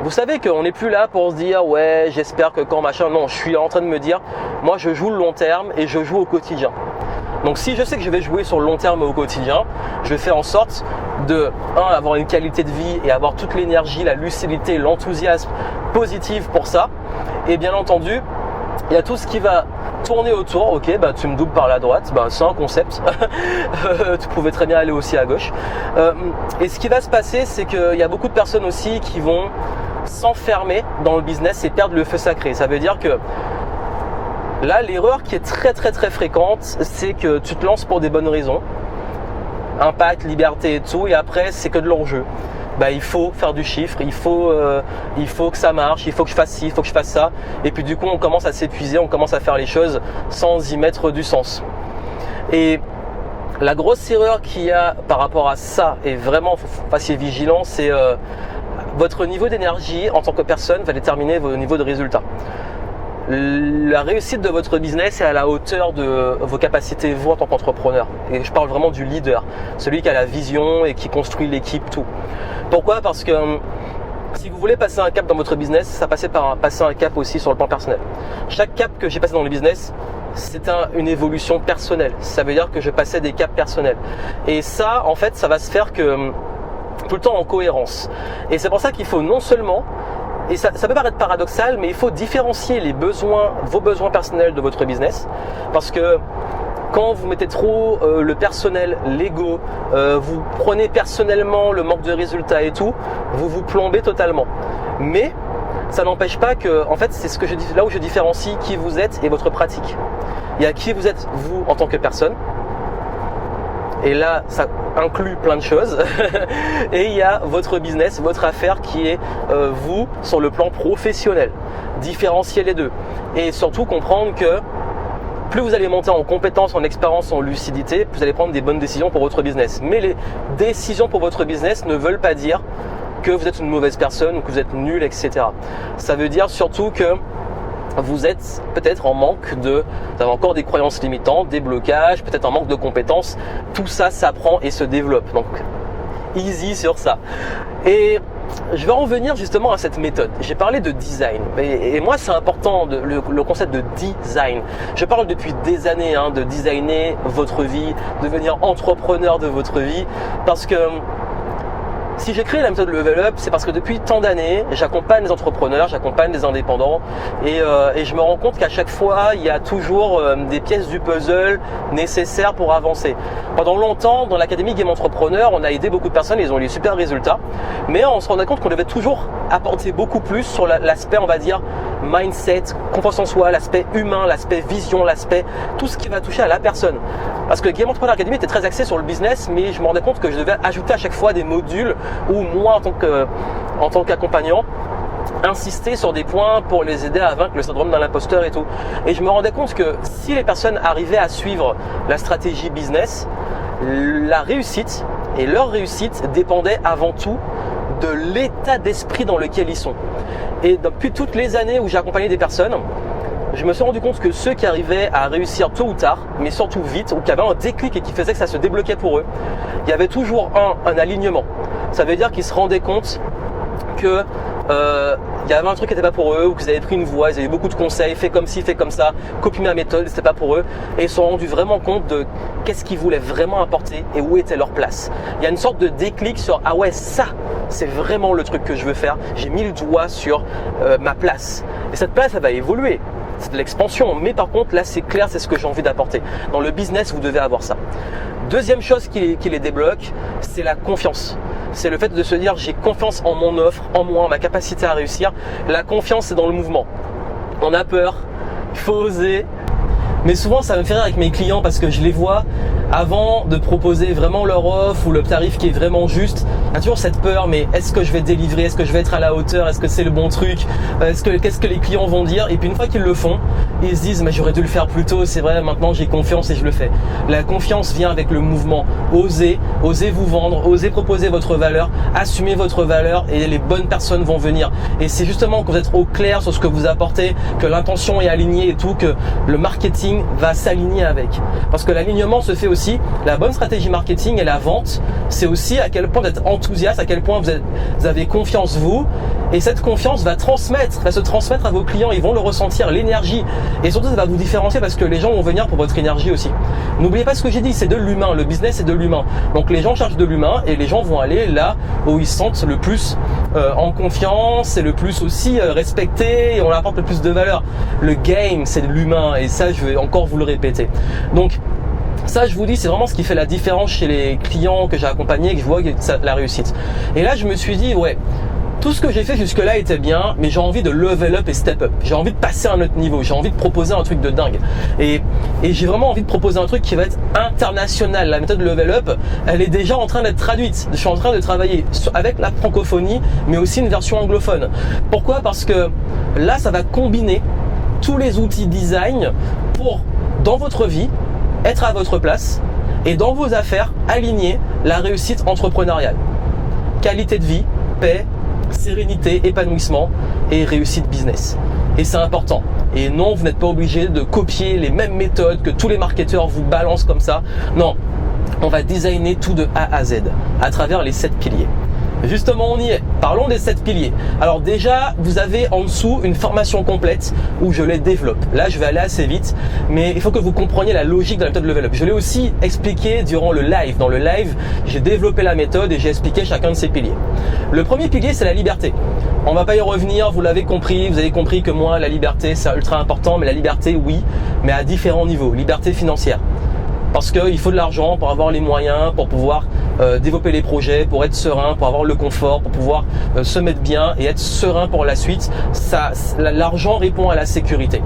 vous savez qu'on n'est plus là pour se dire ouais j'espère que quand machin, non, je suis en train de me dire moi je joue le long terme et je joue au quotidien. Donc si je sais que je vais jouer sur le long terme et au quotidien, je vais faire en sorte de avoir une qualité de vie et avoir toute l'énergie, la lucidité, l'enthousiasme positif pour ça. Et bien entendu, il y a tout ce qui va tourner autour. Ok, bah tu me doubles par la droite, bah c'est un concept. Tu pouvais très bien aller aussi à gauche. Et ce qui va se passer, c'est qu'il y a beaucoup de personnes aussi qui vont s'enfermer dans le business et perdre le feu sacré. Ça veut dire que là, l'erreur qui est très très très fréquente, c'est que tu te lances pour des bonnes raisons, impact, liberté et tout, et après c'est que de l'enjeu. Bah, il faut faire du chiffre, il faut que ça marche, il faut que je fasse ci, il faut que je fasse ça. Et puis du coup, on commence à s'épuiser, on commence à faire les choses sans y mettre du sens. Et la grosse erreur qu'il y a par rapport à ça, et vraiment, il faut que vous fassiez vigilant, c'est votre niveau d'énergie en tant que personne va déterminer votre niveau de résultat. La réussite de votre business est à la hauteur de vos capacités, vous en tant qu'entrepreneur. Et je parle vraiment du leader, celui qui a la vision et qui construit l'équipe, tout. Pourquoi ? Parce que si vous voulez passer un cap dans votre business, ça passe par passer un cap aussi sur le plan personnel. Chaque cap que j'ai passé dans le business, c'est une évolution personnelle. Ça veut dire que je passais des caps personnels. Et ça, en fait, ça va se faire que tout le temps en cohérence. Et c'est pour ça qu'il faut non seulement, et ça peut paraître paradoxal, mais il faut différencier vos besoins personnels de votre business. Parce que quand vous mettez trop le personnel, l'ego, vous prenez personnellement le manque de résultats et tout, vous vous plombez totalement. Mais ça n'empêche pas que, en fait, c'est là où je différencie qui vous êtes et votre pratique. Il y a qui vous êtes vous en tant que personne. Et là, ça inclut plein de choses. Et il y a votre business, votre affaire qui est vous sur le plan professionnel. Différencier les deux. Et surtout comprendre que plus vous allez monter en compétences, en expérience, en lucidité, plus vous allez prendre des bonnes décisions pour votre business. Mais les décisions pour votre business ne veulent pas dire que vous êtes une mauvaise personne ou que vous êtes nul, etc. Ça veut dire surtout que vous êtes peut-être en manque vous avez encore des croyances limitantes, des blocages, peut-être un manque de compétences. Tout ça s'apprend et se développe. Donc, easy sur ça. Et je vais en venir justement à cette méthode. J'ai parlé de design. Et moi, c'est important, le concept de design. Je parle depuis des années de designer votre vie, devenir entrepreneur de votre vie. Parce que Si j'ai créé la méthode Level Up, c'est parce que depuis tant d'années, j'accompagne des entrepreneurs, j'accompagne des indépendants et je me rends compte qu'à chaque fois, il y a toujours des pièces du puzzle nécessaires pour avancer. Pendant longtemps, dans l'Académie Game Entrepreneur, on a aidé beaucoup de personnes, ils ont eu des super résultats, mais on se rendait compte qu'on devait toujours apporter beaucoup plus sur l'aspect, on va dire, mindset, confiance en soi, l'aspect humain, l'aspect vision, l'aspect, tout ce qui va toucher à la personne. Parce que Game Entrepreneur Academy était très axé sur le business, mais je me rendais compte que je devais ajouter à chaque fois des modules ou moi en tant qu'accompagnant, insister sur des points pour les aider à vaincre le syndrome de l'imposteur et tout. Et je me rendais compte que si les personnes arrivaient à suivre la stratégie business, la réussite et leur réussite dépendait avant tout de l'état d'esprit dans lequel ils sont. Et depuis toutes les années où j'ai accompagné des personnes, je me suis rendu compte que ceux qui arrivaient à réussir tôt ou tard, mais surtout vite, ou qui avaient un déclic et qui faisait que ça se débloquait pour eux, il y avait toujours un alignement. Ça veut dire qu'ils se rendaient compte que il y avait un truc qui n'était pas pour eux, ou qu'ils avaient pris une voie, ils avaient beaucoup de conseils, fais comme ci, fais comme ça, copie ma méthode, c'était pas pour eux, et ils se sont rendus vraiment compte de qu'est-ce qu'ils voulaient vraiment apporter et où était leur place. Il y a une sorte de déclic sur ah ouais, ça c'est vraiment le truc que je veux faire, j'ai mis le doigt sur ma place, et cette place elle va évoluer. C'est de l'expansion, mais par contre là c'est clair, c'est ce que j'ai envie d'apporter. Dans le business, vous devez avoir ça. Deuxième chose qui les débloque, c'est la confiance. C'est le fait de se dire j'ai confiance en mon offre, en moi, en ma capacité à réussir. La confiance, c'est dans le mouvement. On a peur, il faut oser. Mais souvent ça me fait rire avec mes clients parce que je les vois avant de proposer vraiment leur offre ou le tarif qui est vraiment juste. Il y a toujours cette peur, mais est-ce que je vais délivrer? Est-ce que je vais être à la hauteur? Est-ce que c'est le bon truc? Qu'est-ce que les clients vont dire? Et puis une fois qu'ils le font, ils se disent mais j'aurais dû le faire plus tôt, c'est vrai, maintenant j'ai confiance et je le fais. La confiance vient avec le mouvement. Osez vous vendre, osez proposer votre valeur, assumez votre valeur et les bonnes personnes vont venir. Et c'est justement quand vous êtes au clair sur ce que vous apportez, que l'intention est alignée et tout, que le marketing va s'aligner avec. Parce que l'alignement se fait aussi, la bonne stratégie marketing et la vente, c'est aussi à quel point vous êtes enthousiaste, à quel point vous avez confiance vous, et cette confiance va se transmettre à vos clients, ils vont le ressentir, l'énergie, et surtout ça va vous différencier parce que les gens vont venir pour votre énergie aussi. N'oubliez pas ce que j'ai dit, c'est de l'humain, le business c'est de l'humain. Donc les gens cherchent de l'humain et les gens vont aller là où ils se sentent le plus en confiance et le plus aussi respectés et on leur apporte le plus de valeur. Le game c'est de l'humain et ça je vais encore vous le répéter. Donc ça, je vous dis, c'est vraiment ce qui fait la différence chez les clients que j'ai accompagnés et que je vois la réussite. Et là, je me suis dit, ouais, tout ce que j'ai fait jusque-là était bien, mais j'ai envie de level up et step up. J'ai envie de passer à un autre niveau. J'ai envie de proposer un truc de dingue. Et j'ai vraiment envie de proposer un truc qui va être international. La méthode level up, elle est déjà en train d'être traduite. Je suis en train de travailler avec la francophonie, mais aussi une version anglophone. Pourquoi? Parce que là, ça va combiner tous les outils design pour, dans votre vie, être à votre place et dans vos affaires, aligner la réussite entrepreneuriale. Qualité de vie, paix, sérénité, épanouissement et réussite business. Et c'est important. Et non, vous n'êtes pas obligé de copier les mêmes méthodes que tous les marketeurs vous balancent comme ça. Non, on va designer tout de A à Z à travers les 7 piliers. Justement, on y est. Parlons des 7 piliers. Alors déjà, vous avez en dessous une formation complète où je les développe. Là, je vais aller assez vite, mais il faut que vous compreniez la logique de la méthode Level Up. Je l'ai aussi expliqué durant le live. Dans le live, j'ai développé la méthode et j'ai expliqué chacun de ces piliers. Le premier pilier, c'est la liberté. On va pas y revenir, vous l'avez compris. Vous avez compris que moi, la liberté, c'est ultra important, mais la liberté, oui, mais à différents niveaux. Liberté financière. Parce qu'il faut de l'argent pour avoir les moyens, pour pouvoir développer les projets, pour être serein, pour avoir le confort, pour pouvoir se mettre bien et être serein pour la suite. L'argent répond à la sécurité.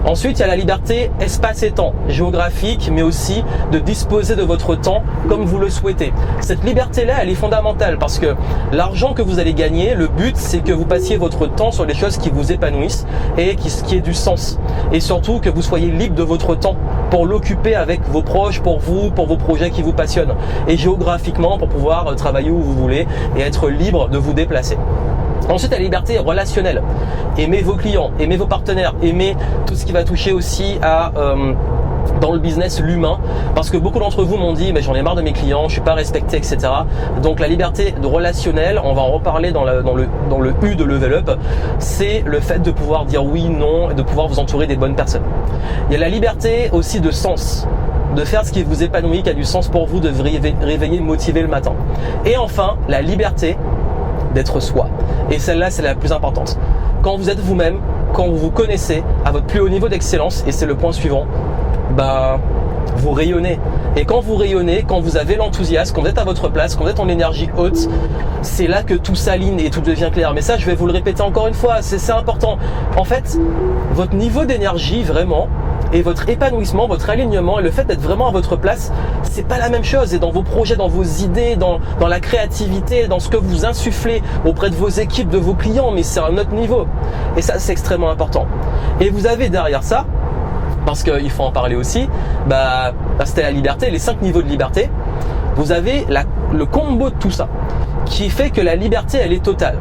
Ensuite, il y a la liberté espace et temps, géographique, mais aussi de disposer de votre temps comme vous le souhaitez. Cette liberté-là, elle est fondamentale parce que l'argent que vous allez gagner, le but, c'est que vous passiez votre temps sur des choses qui vous épanouissent et qui aient du sens. Et surtout, que vous soyez libre de votre temps pour l'occuper avec vos proches, pour vous, pour vos projets qui vous passionnent. Et géographiquement, pour pouvoir travailler où vous voulez et être libre de vous déplacer. Ensuite, la liberté relationnelle. Aimez vos clients, aimez vos partenaires, aimez tout ce qui va toucher aussi à dans le business l'humain, parce que beaucoup d'entre vous m'ont dit mais j'en ai marre de mes clients, je suis pas respecté, etc. Donc la liberté de relationnel, on va en reparler dans le U de Level Up, c'est le fait de pouvoir dire oui, non et de pouvoir vous entourer des bonnes personnes. Il y a la liberté aussi de sens. de faire ce qui vous épanouit, qui a du sens pour vous, de vous réveiller motivé le matin. Et enfin, la liberté d'être soi. Et celle-là, c'est la plus importante. Quand vous êtes vous-même, quand vous vous connaissez à votre plus haut niveau d'excellence, et c'est le point suivant, vous rayonnez. Et quand vous rayonnez, quand vous avez l'enthousiasme, quand vous êtes à votre place, quand vous êtes en énergie haute, c'est là que tout s'aligne et tout devient clair. Mais ça, je vais vous le répéter encore une fois, c'est important. En fait, votre niveau d'énergie vraiment, et votre épanouissement, votre alignement et le fait d'être vraiment à votre place, c'est pas la même chose. Et dans vos projets, dans vos idées, dans la créativité, dans ce que vous insufflez auprès de vos équipes, de vos clients, mais c'est à un autre niveau. Et ça, c'est extrêmement important. Et vous avez derrière ça, parce qu'il faut en parler aussi, c'était la liberté, les 5 niveaux de liberté. Vous avez le combo de tout ça qui fait que la liberté, elle est totale.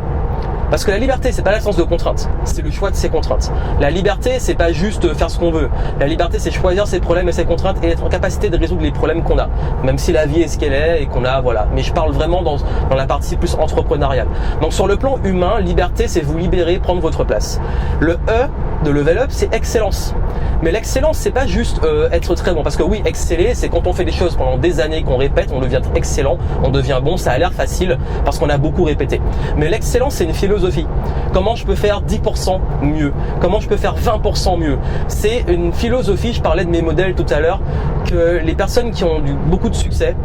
Parce que la liberté, c'est pas l'absence de contraintes, c'est le choix de ses contraintes. La liberté, c'est pas juste faire ce qu'on veut. La liberté, c'est choisir ses problèmes et ses contraintes et être en capacité de résoudre les problèmes qu'on a. Même si la vie est ce qu'elle est et qu'on a, voilà. Mais je parle vraiment dans la partie plus entrepreneuriale. Donc sur le plan humain, liberté, c'est vous libérer, prendre votre place. Le E de level up, c'est excellence. Mais l'excellence, c'est pas juste être très bon. Parce que oui, exceller, c'est quand on fait des choses pendant des années, qu'on répète, on devient excellent, on devient bon. Ça a l'air facile parce qu'on a beaucoup répété. Mais l'excellence, c'est une philosophie. Comment je peux faire 10% mieux? Comment je peux faire 20% mieux? C'est une philosophie, je parlais de mes modèles tout à l'heure, que les personnes qui ont eu beaucoup de succès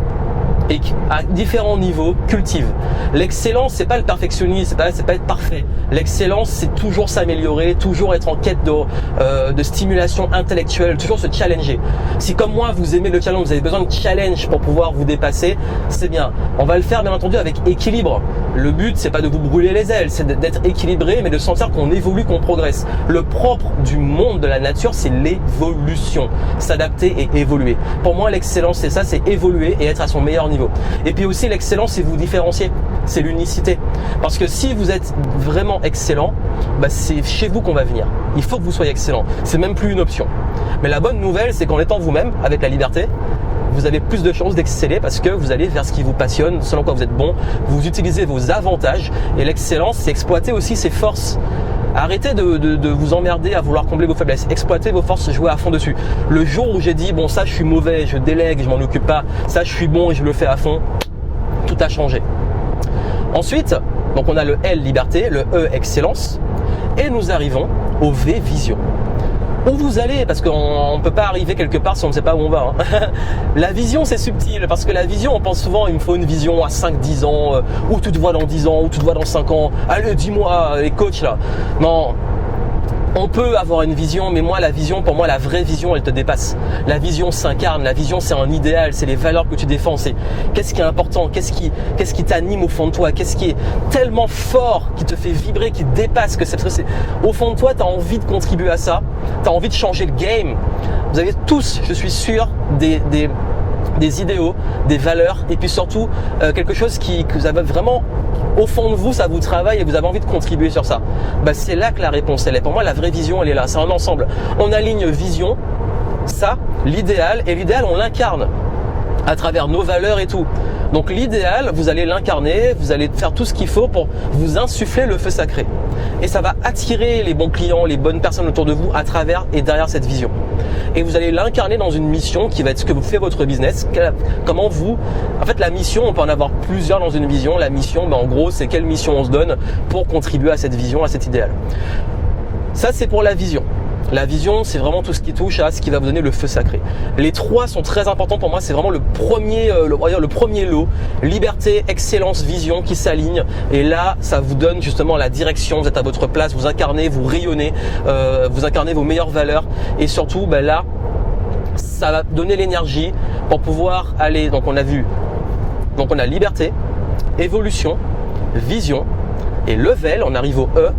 et à différents niveaux cultivent. L'excellence, c'est pas le perfectionnisme, c'est pas être parfait. L'excellence, c'est toujours s'améliorer, toujours être en quête de stimulation intellectuelle, toujours se challenger. Si comme moi, vous aimez le challenge, vous avez besoin de challenge pour pouvoir vous dépasser, c'est bien. On va le faire bien entendu avec équilibre. Le but, c'est pas de vous brûler les ailes, c'est d'être équilibré, mais de sentir qu'on évolue, qu'on progresse. Le propre du monde de la nature, c'est l'évolution. S'adapter et évoluer. Pour moi, l'excellence, c'est ça, c'est évoluer et être à son meilleur niveau. Et puis aussi, l'excellence, c'est vous différencier. C'est l'unicité. Parce que si vous êtes vraiment excellent, c'est chez vous qu'on va venir. Il faut que vous soyez excellent. C'est même plus une option. Mais la bonne nouvelle, c'est qu'en étant vous-même, avec la liberté, vous avez plus de chances d'exceller parce que vous allez vers ce qui vous passionne, selon quoi vous êtes bon, vous utilisez vos avantages et l'excellence, c'est exploiter aussi ses forces. Arrêtez de vous emmerder à vouloir combler vos faiblesses, exploitez vos forces, jouez à fond dessus. Le jour où j'ai dit, bon ça je suis mauvais, je délègue, je m'en occupe pas, ça je suis bon et je le fais à fond, tout a changé. Ensuite, donc on a le L, liberté, le E, excellence, et nous arrivons au V, vision. Où vous allez, parce qu'on ne peut pas arriver quelque part si on ne sait pas où on va. La vision, c'est subtil, parce que la vision, on pense souvent, il me faut une vision à 5-10 ans, où tu te vois dans 10 ans, où tu te vois dans 5 ans. Allez, dis-moi, les coachs là. Non, on peut avoir une vision, mais moi, la vision, pour moi, la vraie vision, elle te dépasse. La vision s'incarne, la vision, c'est un idéal, c'est les valeurs que tu défends, c'est qu'est-ce qui est important, qu'est-ce qui t'anime au fond de toi, qu'est-ce qui est tellement fort, qui te fait vibrer, qui te dépasse, que c'est au fond de toi, tu as envie de contribuer à ça, tu as envie de changer le game. Vous avez tous, je suis sûr, des idéaux, des valeurs et puis surtout quelque chose que vous avez vraiment au fond de vous, ça vous travaille et vous avez envie de contribuer sur ça. C'est là que la réponse elle est. Pour moi, la vraie vision, elle est là. C'est un ensemble. On aligne vision, ça, l'idéal, et l'idéal, on l'incarne à travers nos valeurs et tout. Donc l'idéal, vous allez l'incarner, vous allez faire tout ce qu'il faut pour vous insuffler le feu sacré. Et ça va attirer les bons clients, les bonnes personnes autour de vous à travers et derrière cette vision. Et vous allez l'incarner dans une mission qui va être ce que vous fait votre business. Comment vous... En fait, la mission, on peut en avoir plusieurs dans une vision. La mission, en gros, c'est quelle mission on se donne pour contribuer à cette vision, à cet idéal. Ça, c'est pour la vision. La vision, c'est vraiment tout ce qui touche à ce qui va vous donner le feu sacré. Les trois sont très importants pour moi. C'est vraiment le premier lot. Liberté, excellence, vision qui s'alignent. Et là, ça vous donne justement la direction. Vous êtes à votre place, vous incarnez, vous rayonnez, vous incarnez vos meilleures valeurs. Et surtout, là, ça va donner l'énergie pour pouvoir aller. Donc, on a vu. Donc, on a liberté, évolution, vision et level. On arrive au E,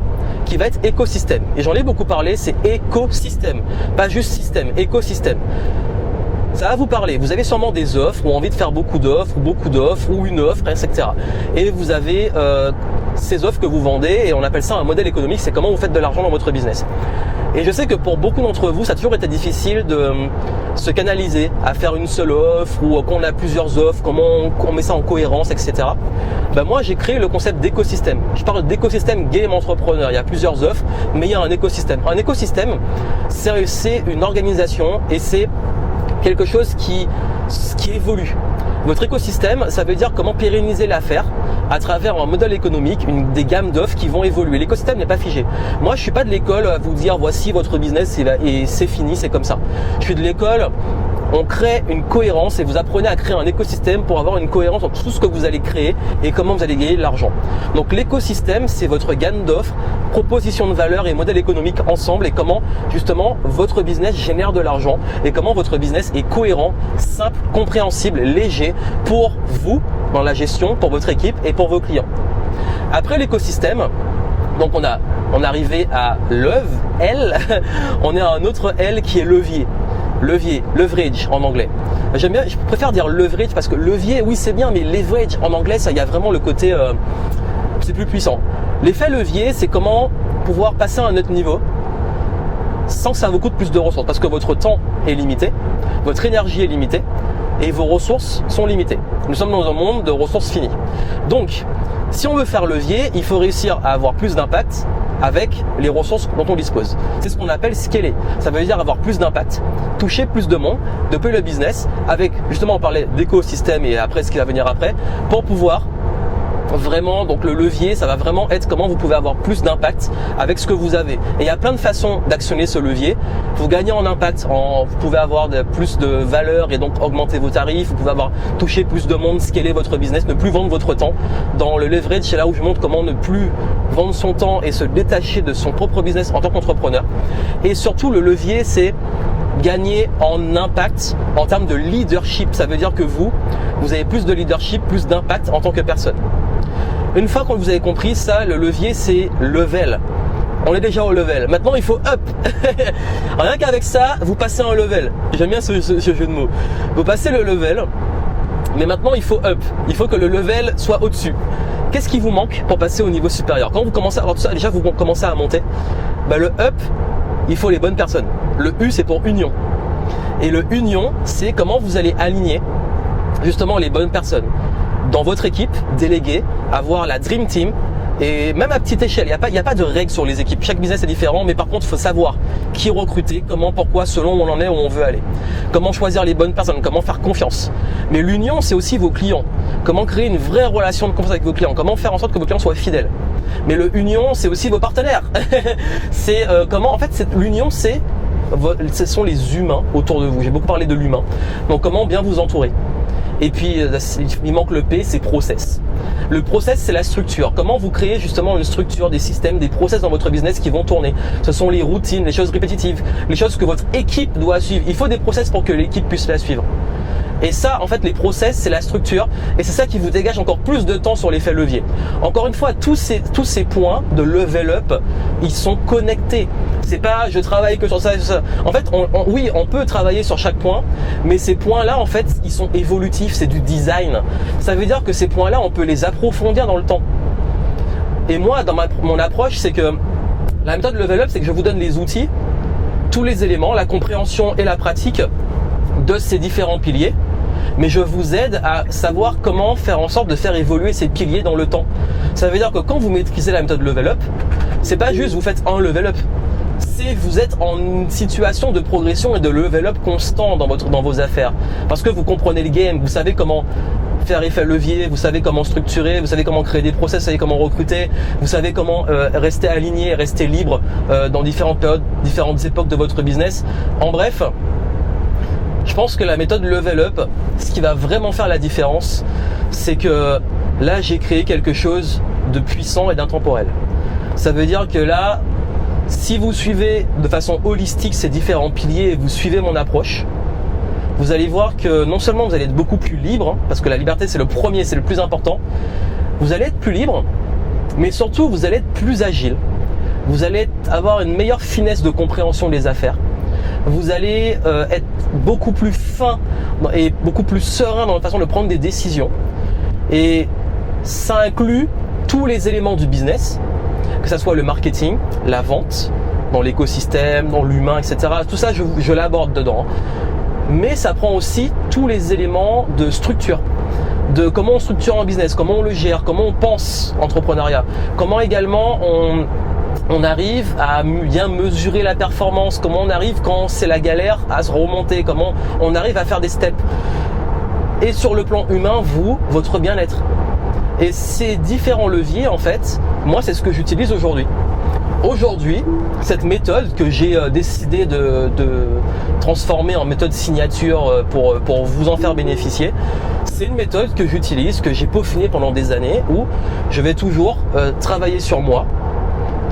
qui va être écosystème. Et j'en ai beaucoup parlé, c'est écosystème. Pas juste système, écosystème. Ça va vous parler. Vous avez sûrement des offres ou envie de faire beaucoup d'offres ou une offre, etc. Et vous avez ces offres que vous vendez et on appelle ça un modèle économique. C'est comment vous faites de l'argent dans votre business. Et je sais que pour beaucoup d'entre vous, ça a toujours été difficile de se canaliser à faire une seule offre ou qu'on a plusieurs offres, comment on met ça en cohérence, etc. Moi, j'ai créé le concept d'écosystème. Je parle d'écosystème game entrepreneur. Il y a plusieurs offres, mais il y a un écosystème. Un écosystème, c'est une organisation et c'est quelque chose qui évolue. Votre écosystème, ça veut dire comment pérenniser l'affaire à travers un modèle économique, des gammes d'offres qui vont évoluer. L'écosystème n'est pas figé. Moi, je suis pas de l'école à vous dire voici votre business et c'est fini, c'est comme ça. Je suis de l'école, on crée une cohérence et vous apprenez à créer un écosystème pour avoir une cohérence entre tout ce que vous allez créer et comment vous allez gagner de l'argent. Donc l'écosystème, c'est votre gamme d'offres, proposition de valeur et modèle économique ensemble et comment justement votre business génère de l'argent et comment votre business est cohérent, simple, compréhensible, léger pour vous dans la gestion, pour votre équipe et pour vos clients. Après l'écosystème, donc on est arrivé à L, on est à un autre L qui est levier. Levier, leverage en anglais. Je préfère dire leverage parce que levier, oui c'est bien, mais leverage en anglais, ça y a vraiment le côté, c'est plus puissant. L'effet levier, c'est comment pouvoir passer à un autre niveau sans que ça vous coûte plus de ressources parce que votre temps est limité, votre énergie est limitée et vos ressources sont limitées. Nous sommes dans un monde de ressources finies. Donc, si on veut faire levier, il faut réussir à avoir plus d'impact avec les ressources dont on dispose. C'est ce qu'on appelle scaler. Ça veut dire avoir plus d'impact, toucher plus de monde, de le business, avec justement on parlait d'écosystème et après ce qui va venir après, pour pouvoir vraiment, donc le levier, ça va vraiment être comment vous pouvez avoir plus d'impact avec ce que vous avez. Et il y a plein de façons d'actionner ce levier. Vous gagnez en impact, vous pouvez avoir plus de valeur et donc augmenter vos tarifs. Vous pouvez toucher plus de monde, scaler votre business, ne plus vendre votre temps. Dans le leverage, c'est là où je montre comment ne plus vendre son temps et se détacher de son propre business en tant qu'entrepreneur. Et surtout, le levier, c'est gagner en impact en termes de leadership. Ça veut dire que vous avez plus de leadership, plus d'impact en tant que personne. Une fois que vous avez compris ça, le levier c'est level. On est déjà au level. Maintenant il faut up. Rien qu'avec ça, vous passez un level. J'aime bien ce jeu de mots. Vous passez le level, mais maintenant il faut up. Il faut que le level soit au-dessus. Qu'est-ce qui vous manque pour passer au niveau supérieur? Quand vous commencez à avoir tout ça, déjà vous commencez à monter. Le up, il faut les bonnes personnes. Le U c'est pour union. Et le union, c'est comment vous allez aligner justement les bonnes personnes dans votre équipe, déléguer, avoir la dream team et même à petite échelle. Il n'y a pas de règles sur les équipes. Chaque business est différent, mais par contre, il faut savoir qui recruter, comment, pourquoi, selon où on en est, où on veut aller. Comment choisir les bonnes personnes, comment faire confiance. Mais l'union, c'est aussi vos clients. Comment créer une vraie relation de confiance avec vos clients. Comment faire en sorte que vos clients soient fidèles. Mais l'union, c'est aussi vos partenaires. C'est l'union, ce sont les humains autour de vous. J'ai beaucoup parlé de l'humain. Donc, comment bien vous entourer. Et puis, il manque le P, c'est process. Le process, c'est la structure. Comment vous créez justement une structure, des systèmes, des process dans votre business qui vont tourner. Ce sont les routines, les choses répétitives, les choses que votre équipe doit suivre. Il faut des process pour que l'équipe puisse la suivre. Et ça, en fait, les process, c'est la structure. Et c'est ça qui vous dégage encore plus de temps sur l'effet levier. Encore une fois, tous ces points de level up, ils sont connectés. C'est pas je travaille que sur ça et sur ça. En fait, oui, on peut travailler sur chaque point, mais ces points-là, en fait, ils sont évolutifs. C'est du design. Ça veut dire que ces points-là, on peut les approfondir dans le temps. Et moi, dans mon approche, c'est que la méthode level up, c'est que je vous donne les outils, tous les éléments, la compréhension et la pratique de ces différents piliers, mais je vous aide à savoir comment faire en sorte de faire évoluer ces piliers dans le temps. Ça veut dire que quand vous maîtrisez la méthode level up, c'est pas juste vous faites un level up, c'est vous êtes en une situation de progression et de level up constant dans vos affaires, parce que vous comprenez le game, vous savez comment faire effet levier, vous savez comment structurer, vous savez comment créer des process, vous savez comment recruter, vous savez comment rester aligné, rester libre dans différentes périodes, différentes époques de votre business. En bref, je pense que la méthode level up, ce qui va vraiment faire la différence, c'est que là, j'ai créé quelque chose de puissant et d'intemporel. Ça veut dire que là, si vous suivez de façon holistique ces différents piliers et vous suivez mon approche, vous allez voir que non seulement vous allez être beaucoup plus libre, parce que la liberté c'est le premier, c'est le plus important, vous allez être plus libre, mais surtout vous allez être plus agile. Vous allez avoir une meilleure finesse de compréhension des affaires. Vous allez être beaucoup plus fin et beaucoup plus serein dans la façon de prendre des décisions. Et ça inclut tous les éléments du business, que ce soit le marketing, la vente, dans l'écosystème, dans l'humain, etc. Tout ça, je l'aborde dedans. Mais ça prend aussi tous les éléments de structure, de comment on structure un business, comment on le gère, comment on pense entrepreneuriat, comment également on arrive à bien mesurer la performance, comment on arrive quand c'est la galère à se remonter, comment on arrive à faire des steps. Et sur le plan humain, votre bien-être. Et ces différents leviers, en fait, moi c'est ce que j'utilise aujourd'hui. Aujourd'hui, cette méthode que j'ai décidé de transformer en méthode signature pour vous en faire bénéficier, c'est une méthode que j'utilise, que j'ai peaufinée pendant des années, où je vais toujours travailler sur moi,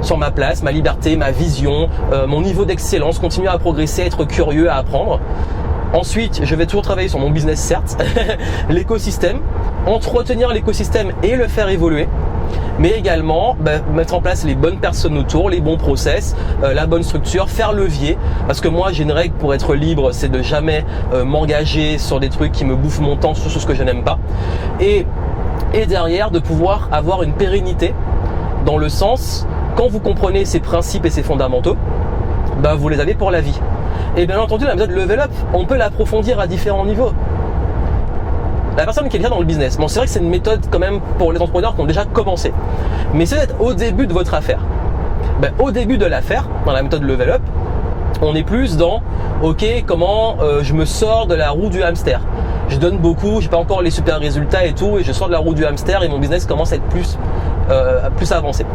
sur ma place, ma liberté, ma vision, mon niveau d'excellence, continuer à progresser, être curieux, à apprendre. Ensuite, je vais toujours travailler sur mon business, certes, l'écosystème, entretenir l'écosystème et le faire évoluer, mais également mettre en place les bonnes personnes autour, les bons process, la bonne structure, faire levier, parce que moi j'ai une règle pour être libre, c'est de jamais m'engager sur des trucs qui me bouffent mon temps, sur ce que je n'aime pas, et derrière de pouvoir avoir une pérennité, dans le sens, quand vous comprenez ces principes et ces fondamentaux, vous les avez pour la vie. Et bien entendu, la méthode Level Up, on peut l'approfondir à différents niveaux. La personne qui est déjà dans le business, bon, c'est vrai que c'est une méthode quand même pour les entrepreneurs qui ont déjà commencé. Mais si vous êtes au début de votre affaire, au début de l'affaire, dans la méthode Level Up, on est plus dans ok, comment je me sors de la roue du hamster. Je donne beaucoup, j'ai pas encore les super résultats et tout, et je sors de la roue du hamster et mon business commence à être plus avancé.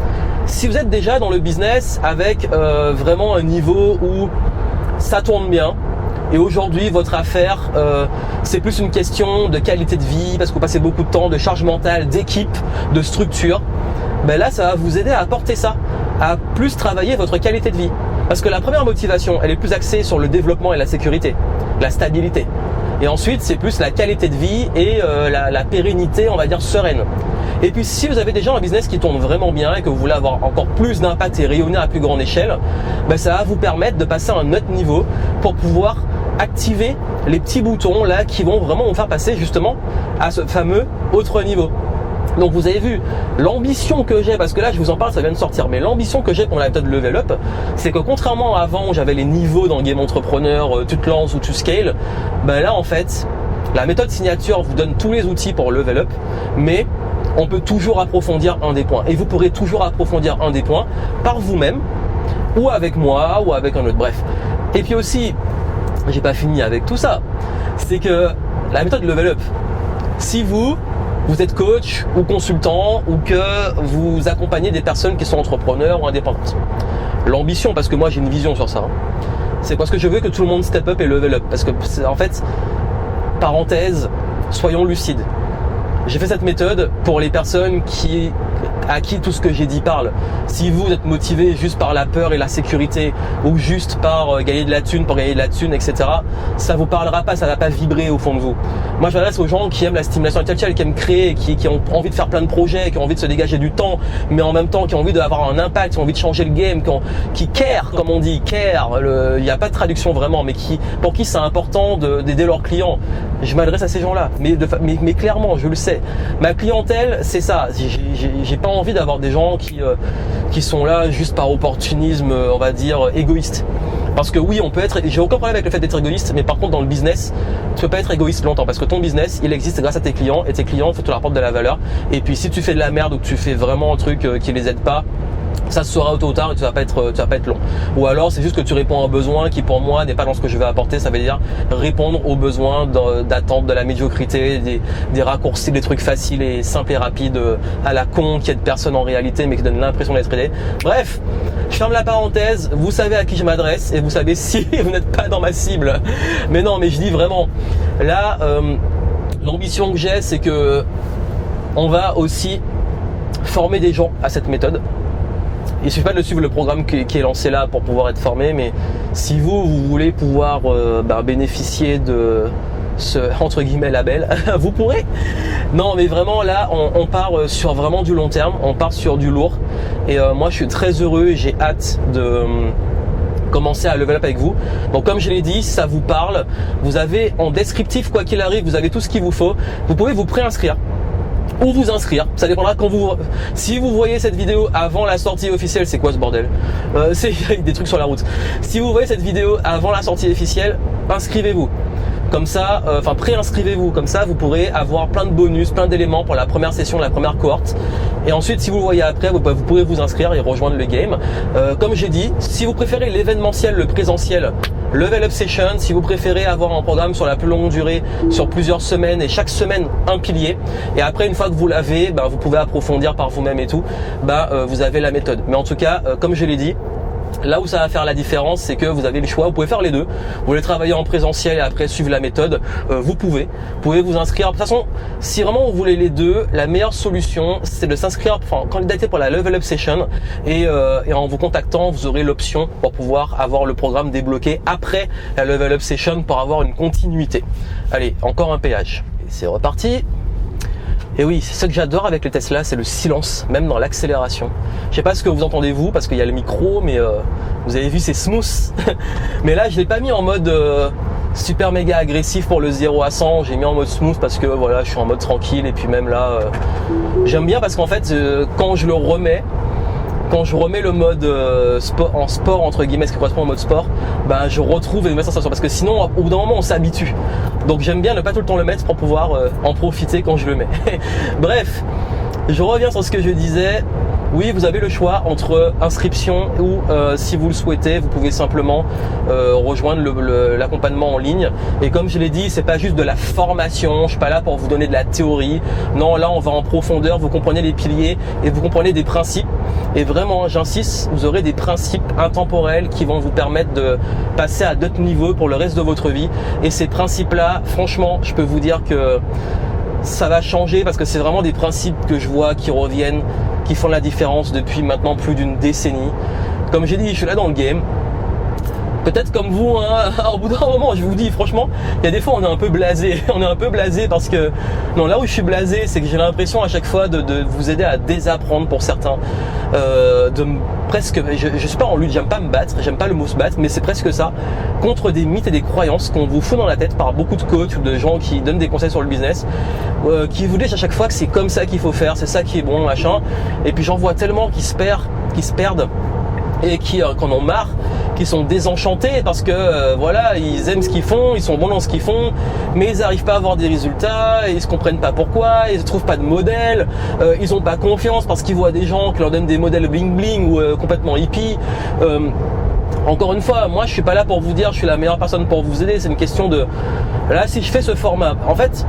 Si vous êtes déjà dans le business avec vraiment un niveau où ça tourne bien, et aujourd'hui votre affaire c'est plus une question de qualité de vie, parce que vous passez beaucoup de temps, de charge mentale, d'équipe, de structure, là ça va vous aider à apporter ça, à plus travailler votre qualité de vie. Parce que la première motivation, elle est plus axée sur le développement et la sécurité, la stabilité. Et ensuite, c'est plus la qualité de vie et la pérennité, on va dire, sereine. Et puis, si vous avez déjà un business qui tourne vraiment bien et que vous voulez avoir encore plus d'impact et rayonner à plus grande échelle, ça va vous permettre de passer à un autre niveau pour pouvoir activer les petits boutons là qui vont vraiment vous faire passer justement à ce fameux autre niveau. Donc vous avez vu, l'ambition que j'ai, parce que là je vous en parle, ça vient de sortir, mais l'ambition que j'ai pour la méthode Level Up, c'est que contrairement à avant où j'avais les niveaux dans le game entrepreneur, tu te lances ou tu scales, là en fait, la méthode signature vous donne tous les outils pour Level Up, mais on peut toujours approfondir un des points. Et vous pourrez toujours approfondir un des points par vous-même, ou avec moi, ou avec un autre, bref. Et puis aussi, j'ai pas fini avec tout ça, c'est que la méthode Level Up, si vous êtes coach ou consultant ou que vous accompagnez des personnes qui sont entrepreneurs ou indépendantes. L'ambition, parce que moi j'ai une vision sur ça, c'est parce que je veux que tout le monde step up et level up. Parce que en fait, parenthèse, soyons lucides. J'ai fait cette méthode pour les personnes à qui tout ce que j'ai dit parle. Si vous êtes motivé juste par la peur et la sécurité ou juste par gagner de la thune pour gagner de la thune, etc., ça vous parlera pas, ça va pas vibrer au fond de vous. Moi, je m'adresse aux gens qui aiment la stimulation intellectuelle, qui aiment créer, qui ont envie de faire plein de projets, qui ont envie de se dégager du temps, mais en même temps qui ont envie d'avoir un impact, qui ont envie de changer le game, qui care, comme on dit, care. Il n'y a pas de traduction vraiment, mais pour qui c'est important d'aider leurs clients. Je m'adresse à ces gens-là, mais clairement, je le sais. Ma clientèle, c'est ça. J'ai pas envie d'avoir des gens qui sont là juste par opportunisme, on va dire, égoïste. Parce que oui, on peut être, j'ai aucun problème avec le fait d'être égoïste, mais par contre dans le business, tu peux pas être égoïste longtemps parce que ton business, il existe grâce à tes clients et tes clients, faut que tu leur apportes de la valeur. Et puis si tu fais de la merde ou que tu fais vraiment un truc qui les aide pas, ça se saura tôt ou tard et tu vas pas être long. Ou alors c'est juste que tu réponds à un besoin qui pour moi n'est pas dans ce que je vais apporter. Ça veut dire répondre aux besoins d'attente, de la médiocrité, des raccourcis, des trucs faciles et simples et rapides à la con qui aident personne en réalité mais qui donnent l'impression d'être aidé. Bref, je ferme la parenthèse. Vous savez à qui je m'adresse et vous savez si vous n'êtes pas dans ma cible. Mais non, mais je dis vraiment là, l'ambition que j'ai, c'est que on va aussi former des gens à cette méthode. Il suffit pas de suivre le programme qui est lancé là pour pouvoir être formé, mais si vous voulez pouvoir bénéficier de ce entre guillemets label, vous pourrez. Non, mais vraiment là, on part sur vraiment du long terme, on part sur du lourd. Et moi, je suis très heureux et j'ai hâte de commencer à level up avec vous. Donc comme je l'ai dit, si ça vous parle, vous avez en descriptif, quoi qu'il arrive, vous avez tout ce qu'il vous faut. Vous pouvez vous préinscrire ou vous inscrire, ça dépendra quand si vous voyez cette vidéo avant la sortie officielle, c'est quoi ce bordel, c'est des trucs sur la route. Si vous voyez cette vidéo avant la sortie officielle, inscrivez-vous. Comme ça, préinscrivez-vous. Comme ça, vous pourrez avoir plein de bonus, plein d'éléments pour la première session, la première cohorte. Et ensuite, si vous le voyez après, vous pourrez vous inscrire et rejoindre le game. Comme j'ai dit, si vous préférez l'événementiel, le présentiel, Level Up Session. Si vous préférez avoir un programme sur la plus longue durée, sur plusieurs semaines et chaque semaine un pilier. Et après, une fois que vous l'avez, vous pouvez approfondir par vous-même et tout. Vous avez la méthode. Mais en tout cas, comme je l'ai dit, là où ça va faire la différence, c'est que vous avez le choix. Vous pouvez faire les deux. Vous voulez travailler en présentiel et après suivre la méthode, vous pouvez vous inscrire. De toute façon, si vraiment vous voulez les deux, la meilleure solution, c'est de s'inscrire, candidater pour la Level Up Session et en vous contactant, vous aurez l'option pour pouvoir avoir le programme débloqué après la Level Up Session pour avoir une continuité. Allez, encore un péage. Et c'est reparti. Et oui, c'est ce que j'adore avec le Tesla, c'est le silence, même dans l'accélération. Je sais pas ce que vous entendez vous, parce qu'il y a le micro, mais vous avez vu, c'est smooth. Mais là, je l'ai pas mis en mode super méga agressif pour le 0 à 100. J'ai mis en mode smooth parce que voilà, je suis en mode tranquille. Et puis même là, j'aime bien parce qu'en fait, quand je remets le mode sport entre guillemets, ce qui correspond au mode sport, je retrouve une nouvelle sensation parce que sinon au bout d'un moment on s'habitue. Donc j'aime bien ne pas tout le temps le mettre pour pouvoir en profiter quand je le mets. Bref, je reviens sur ce que je disais. Oui, vous avez le choix entre inscription ou si vous le souhaitez, vous pouvez simplement rejoindre l'accompagnement en ligne. Et comme je l'ai dit, c'est pas juste de la formation, je suis pas là pour vous donner de la théorie. Non, là on va en profondeur, vous comprenez les piliers et vous comprenez des principes. Et vraiment, j'insiste, vous aurez des principes intemporels qui vont vous permettre de passer à d'autres niveaux pour le reste de votre vie. Et ces principes-là, franchement, je peux vous dire que ça va changer parce que c'est vraiment des principes que je vois qui reviennent, qui font la différence depuis maintenant plus d'une décennie. Comme j'ai dit, je suis là dans le game. Peut-être comme vous, au bout d'un moment, je vous dis franchement, il y a des fois on est un peu blasé. On est un peu blasé parce que, non, là où je suis blasé, c'est que j'ai l'impression à chaque fois de vous aider à désapprendre pour certains. Je suis pas en lutte, j'aime pas me battre, j'aime pas le mot se battre, mais c'est presque ça, contre des mythes et des croyances qu'on vous fout dans la tête par beaucoup de coachs ou de gens qui donnent des conseils sur le business, qui vous disent à chaque fois que c'est comme ça qu'il faut faire, c'est ça qui est bon, machin. Et puis j'en vois tellement qui se perdent et qui en ont marre, qui sont désenchantés parce que voilà, ils aiment ce qu'ils font, ils sont bons dans ce qu'ils font, mais ils n'arrivent pas à avoir des résultats, et ils se comprennent pas pourquoi, ils ne trouvent pas de modèle, ils ont pas confiance parce qu'ils voient des gens qui leur donnent des modèles bling bling ou complètement hippie. Encore une fois, moi je suis pas là pour vous dire je suis la meilleure personne pour vous aider, c'est une question de... Là, si je fais ce format, en fait,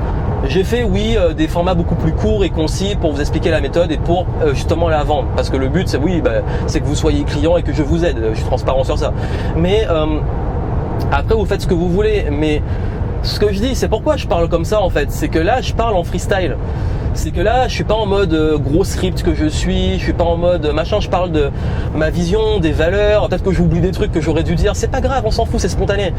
j'ai fait des formats beaucoup plus courts et concis pour vous expliquer la méthode et pour justement la vendre. Parce que le but, c'est que vous soyez client et que je vous aide. Je suis transparent sur ça. Mais après, vous faites ce que vous voulez. Mais ce que je dis, c'est pourquoi je parle comme ça en fait. C'est que là, je parle en freestyle. C'est que là, je suis pas en mode gros script que je suis pas en mode machin, je parle de ma vision, des valeurs, peut-être que j'oublie des trucs que j'aurais dû dire, c'est pas grave, on s'en fout, c'est spontané.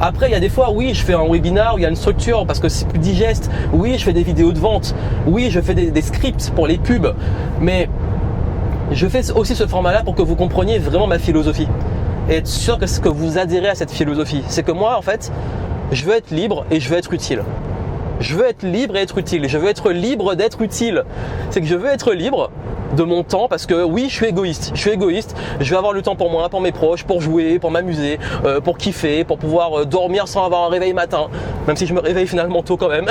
Après, il y a des fois, oui, je fais un webinar où il y a une structure parce que c'est plus digeste, oui, je fais des vidéos de vente, oui, je fais des scripts pour les pubs, mais je fais aussi ce format-là pour que vous compreniez vraiment ma philosophie et être sûr que vous adhérez à cette philosophie. C'est que moi, en fait, je veux être libre et je veux être utile. Je veux être libre et être utile. Je veux être libre d'être utile. C'est que je veux être libre de mon temps parce que oui, je suis égoïste. Je veux avoir le temps pour moi, pour mes proches, pour jouer, pour m'amuser, pour kiffer, pour pouvoir dormir sans avoir un réveil matin. Même si je me réveille finalement tôt quand même.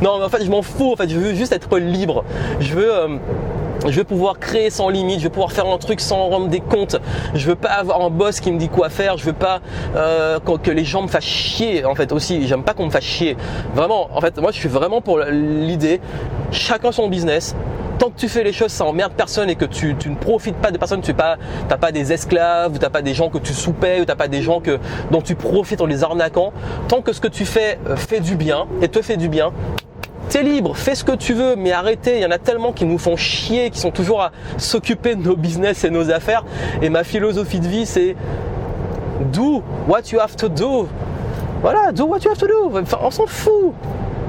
Non, mais en fait, je m'en fous. En fait, je veux juste être libre. Je veux pouvoir créer sans limite, je veux pouvoir faire un truc sans rendre des comptes. Je veux pas avoir un boss qui me dit quoi faire, je veux pas que les gens me fassent chier en fait aussi, j'aime pas qu'on me fasse chier. Vraiment, en fait, moi je suis vraiment pour l'idée, chacun son business. Tant que tu fais les choses, ça emmerde personne et que tu ne profites pas de personne, t'as pas des esclaves, ou t'as pas des gens que tu sous-payes, ou t'as pas des gens dont tu profites en les arnaquant. Tant que ce que tu fais fait du bien et te fait du bien, t'es libre, fais ce que tu veux, mais arrêtez, il y en a tellement qui nous font chier, qui sont toujours à s'occuper de nos business et nos affaires. Et ma philosophie de vie, c'est do what you have to do. Voilà, do what you have to do. Enfin, on s'en fout.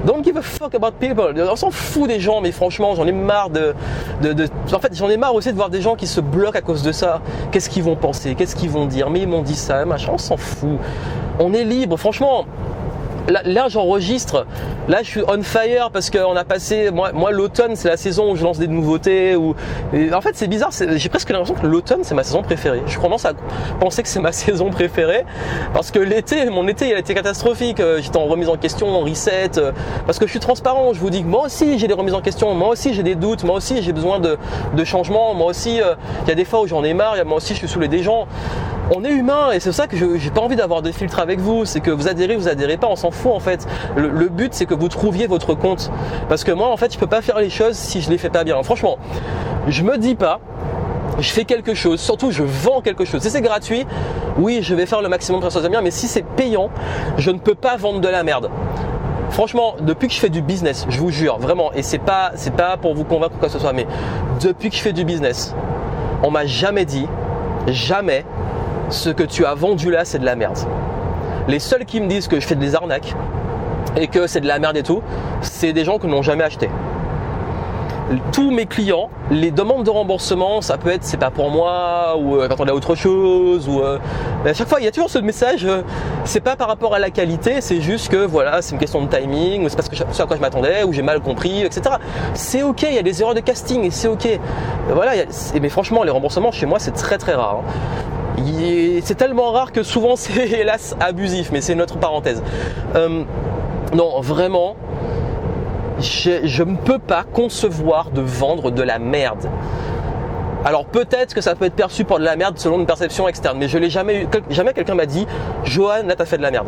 Don't give a fuck about people. On s'en fout des gens, mais franchement, j'en ai marre En fait, j'en ai marre aussi de voir des gens qui se bloquent à cause de ça. Qu'est-ce qu'ils vont penser? Qu'est-ce qu'ils vont dire? Mais ils m'ont dit ça, machin. On s'en fout. On est libre, franchement. là j'enregistre, là je suis on fire parce qu'on a passé, moi l'automne c'est la saison où je lance des nouveautés, et en fait c'est bizarre, j'ai presque l'impression que l'automne c'est ma saison préférée. Je commence à penser que c'est ma saison préférée parce que mon été il a été catastrophique, j'étais en remise en question, en reset, parce que je suis transparent, je vous dis que moi aussi j'ai des remises en question, moi aussi j'ai des doutes, moi aussi j'ai besoin de changement, moi aussi il y a des fois où j'en ai marre, moi aussi je suis saoulé des gens. On est humain et c'est ça que j'ai pas envie d'avoir de filtre avec vous, c'est que vous adhérez, on s'en fout en fait. Le but c'est que vous trouviez votre compte, parce que moi en fait je peux pas faire les choses si je les fais pas bien. Franchement, je me dis pas, je fais quelque chose, surtout je vends quelque chose. Si c'est gratuit, oui je vais faire le maximum pour que ça soit bien, mais si c'est payant, je ne peux pas vendre de la merde. Franchement, depuis que je fais du business, je vous jure, vraiment, et c'est pas pour vous convaincre ou quoi que ce soit, mais depuis que je fais du business, on m'a jamais dit, jamais, ce que tu as vendu là c'est de la merde. Les seuls qui me disent que je fais des arnaques et que c'est de la merde et tout, c'est des gens qui n'ont jamais acheté. Tous mes clients, les demandes de remboursement, ça peut être c'est pas pour moi, ou quand on a autre chose, ou à chaque fois il y a toujours ce message, c'est pas par rapport à la qualité, c'est juste que voilà, c'est une question de timing, ou c'est parce que ce à quoi je m'attendais, ou j'ai mal compris, etc. C'est ok, il y a des erreurs de casting et c'est ok. Voilà, mais franchement les remboursements chez moi c'est très très rare. C'est tellement rare que souvent c'est hélas abusif, mais c'est une autre parenthèse. Non, vraiment, je ne peux pas concevoir de vendre de la merde. Alors peut-être que ça peut être perçu pour de la merde selon une perception externe, mais je l'ai jamais eu. Jamais quelqu'un m'a dit « Johan, là t'as fait de la merde ».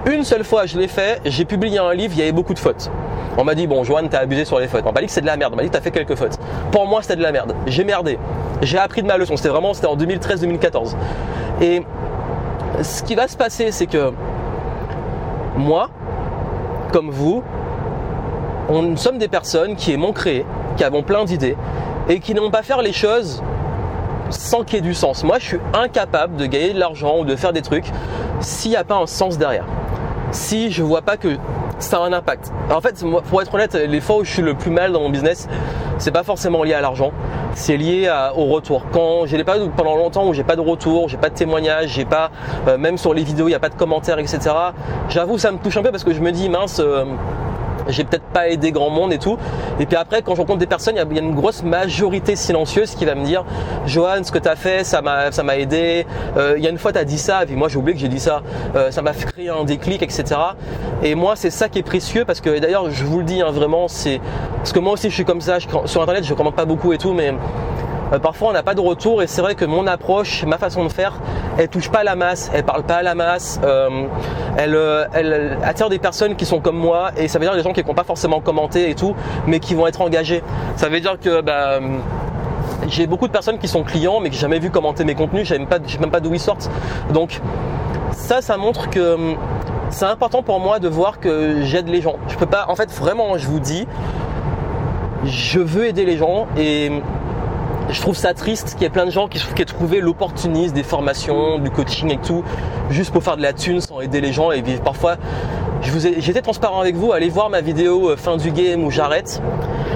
Une seule fois je l'ai fait, j'ai publié un livre, il y avait beaucoup de fautes. On m'a dit « Bon Johan, t'as abusé sur les fautes ». On m'a dit que c'est de la merde, on m'a dit « T'as fait quelques fautes ». Pour moi c'était de la merde, j'ai merdé. J'ai appris de ma leçon, c'était en 2013-2014. Et ce qui va se passer, c'est que moi, comme vous, nous sommes des personnes qui aimons créer, qui avons plein d'idées et qui n'aiment pas faire les choses sans qu'il y ait du sens. Moi, je suis incapable de gagner de l'argent ou de faire des trucs s'il n'y a pas un sens derrière. Si je vois pas que ça a un impact. En fait, pour être honnête, les fois où je suis le plus mal dans mon business, c'est pas forcément lié à l'argent, c'est lié au retour. Quand j'ai pas pendant longtemps où j'ai pas de retour, j'ai pas de témoignage, j'ai pas même sur les vidéos il y a pas de commentaires, etc. J'avoue ça me touche un peu parce que je me dis mince. J'ai peut-être pas aidé grand monde et tout. Et puis après, quand je rencontre des personnes, il y a une grosse majorité silencieuse qui va me dire « Johan, ce que tu as fait, ça m'a aidé. Il y a une fois, tu as dit ça. » Et puis moi, j'ai oublié que j'ai dit ça. Ça m'a fait créer un déclic, etc. Et moi, c'est ça qui est précieux parce que d'ailleurs, je vous le dis, hein, vraiment, c'est parce que moi aussi, je suis comme ça. Sur Internet, je commente pas beaucoup et tout, mais parfois on n'a pas de retour et c'est vrai que mon approche, ma façon de faire, elle touche pas à la masse, elle parle pas à la masse, elle attire des personnes qui sont comme moi et ça veut dire des gens qui n'ont pas forcément commenté et tout, mais qui vont être engagés. Ça veut dire que j'ai beaucoup de personnes qui sont clients mais qui n'ont jamais vu commenter mes contenus, je sais même pas d'où ils sortent. Donc ça montre que c'est important pour moi de voir que j'aide les gens. Je peux pas, en fait vraiment je vous dis, je veux aider les gens et je trouve ça triste qu'il y ait plein de gens qui aient trouvé l'opportunisme des formations, du coaching et tout, juste pour faire de la thune sans aider les gens. Et puis parfois, j'étais transparent avec vous, allez voir ma vidéo fin du game où j'arrête.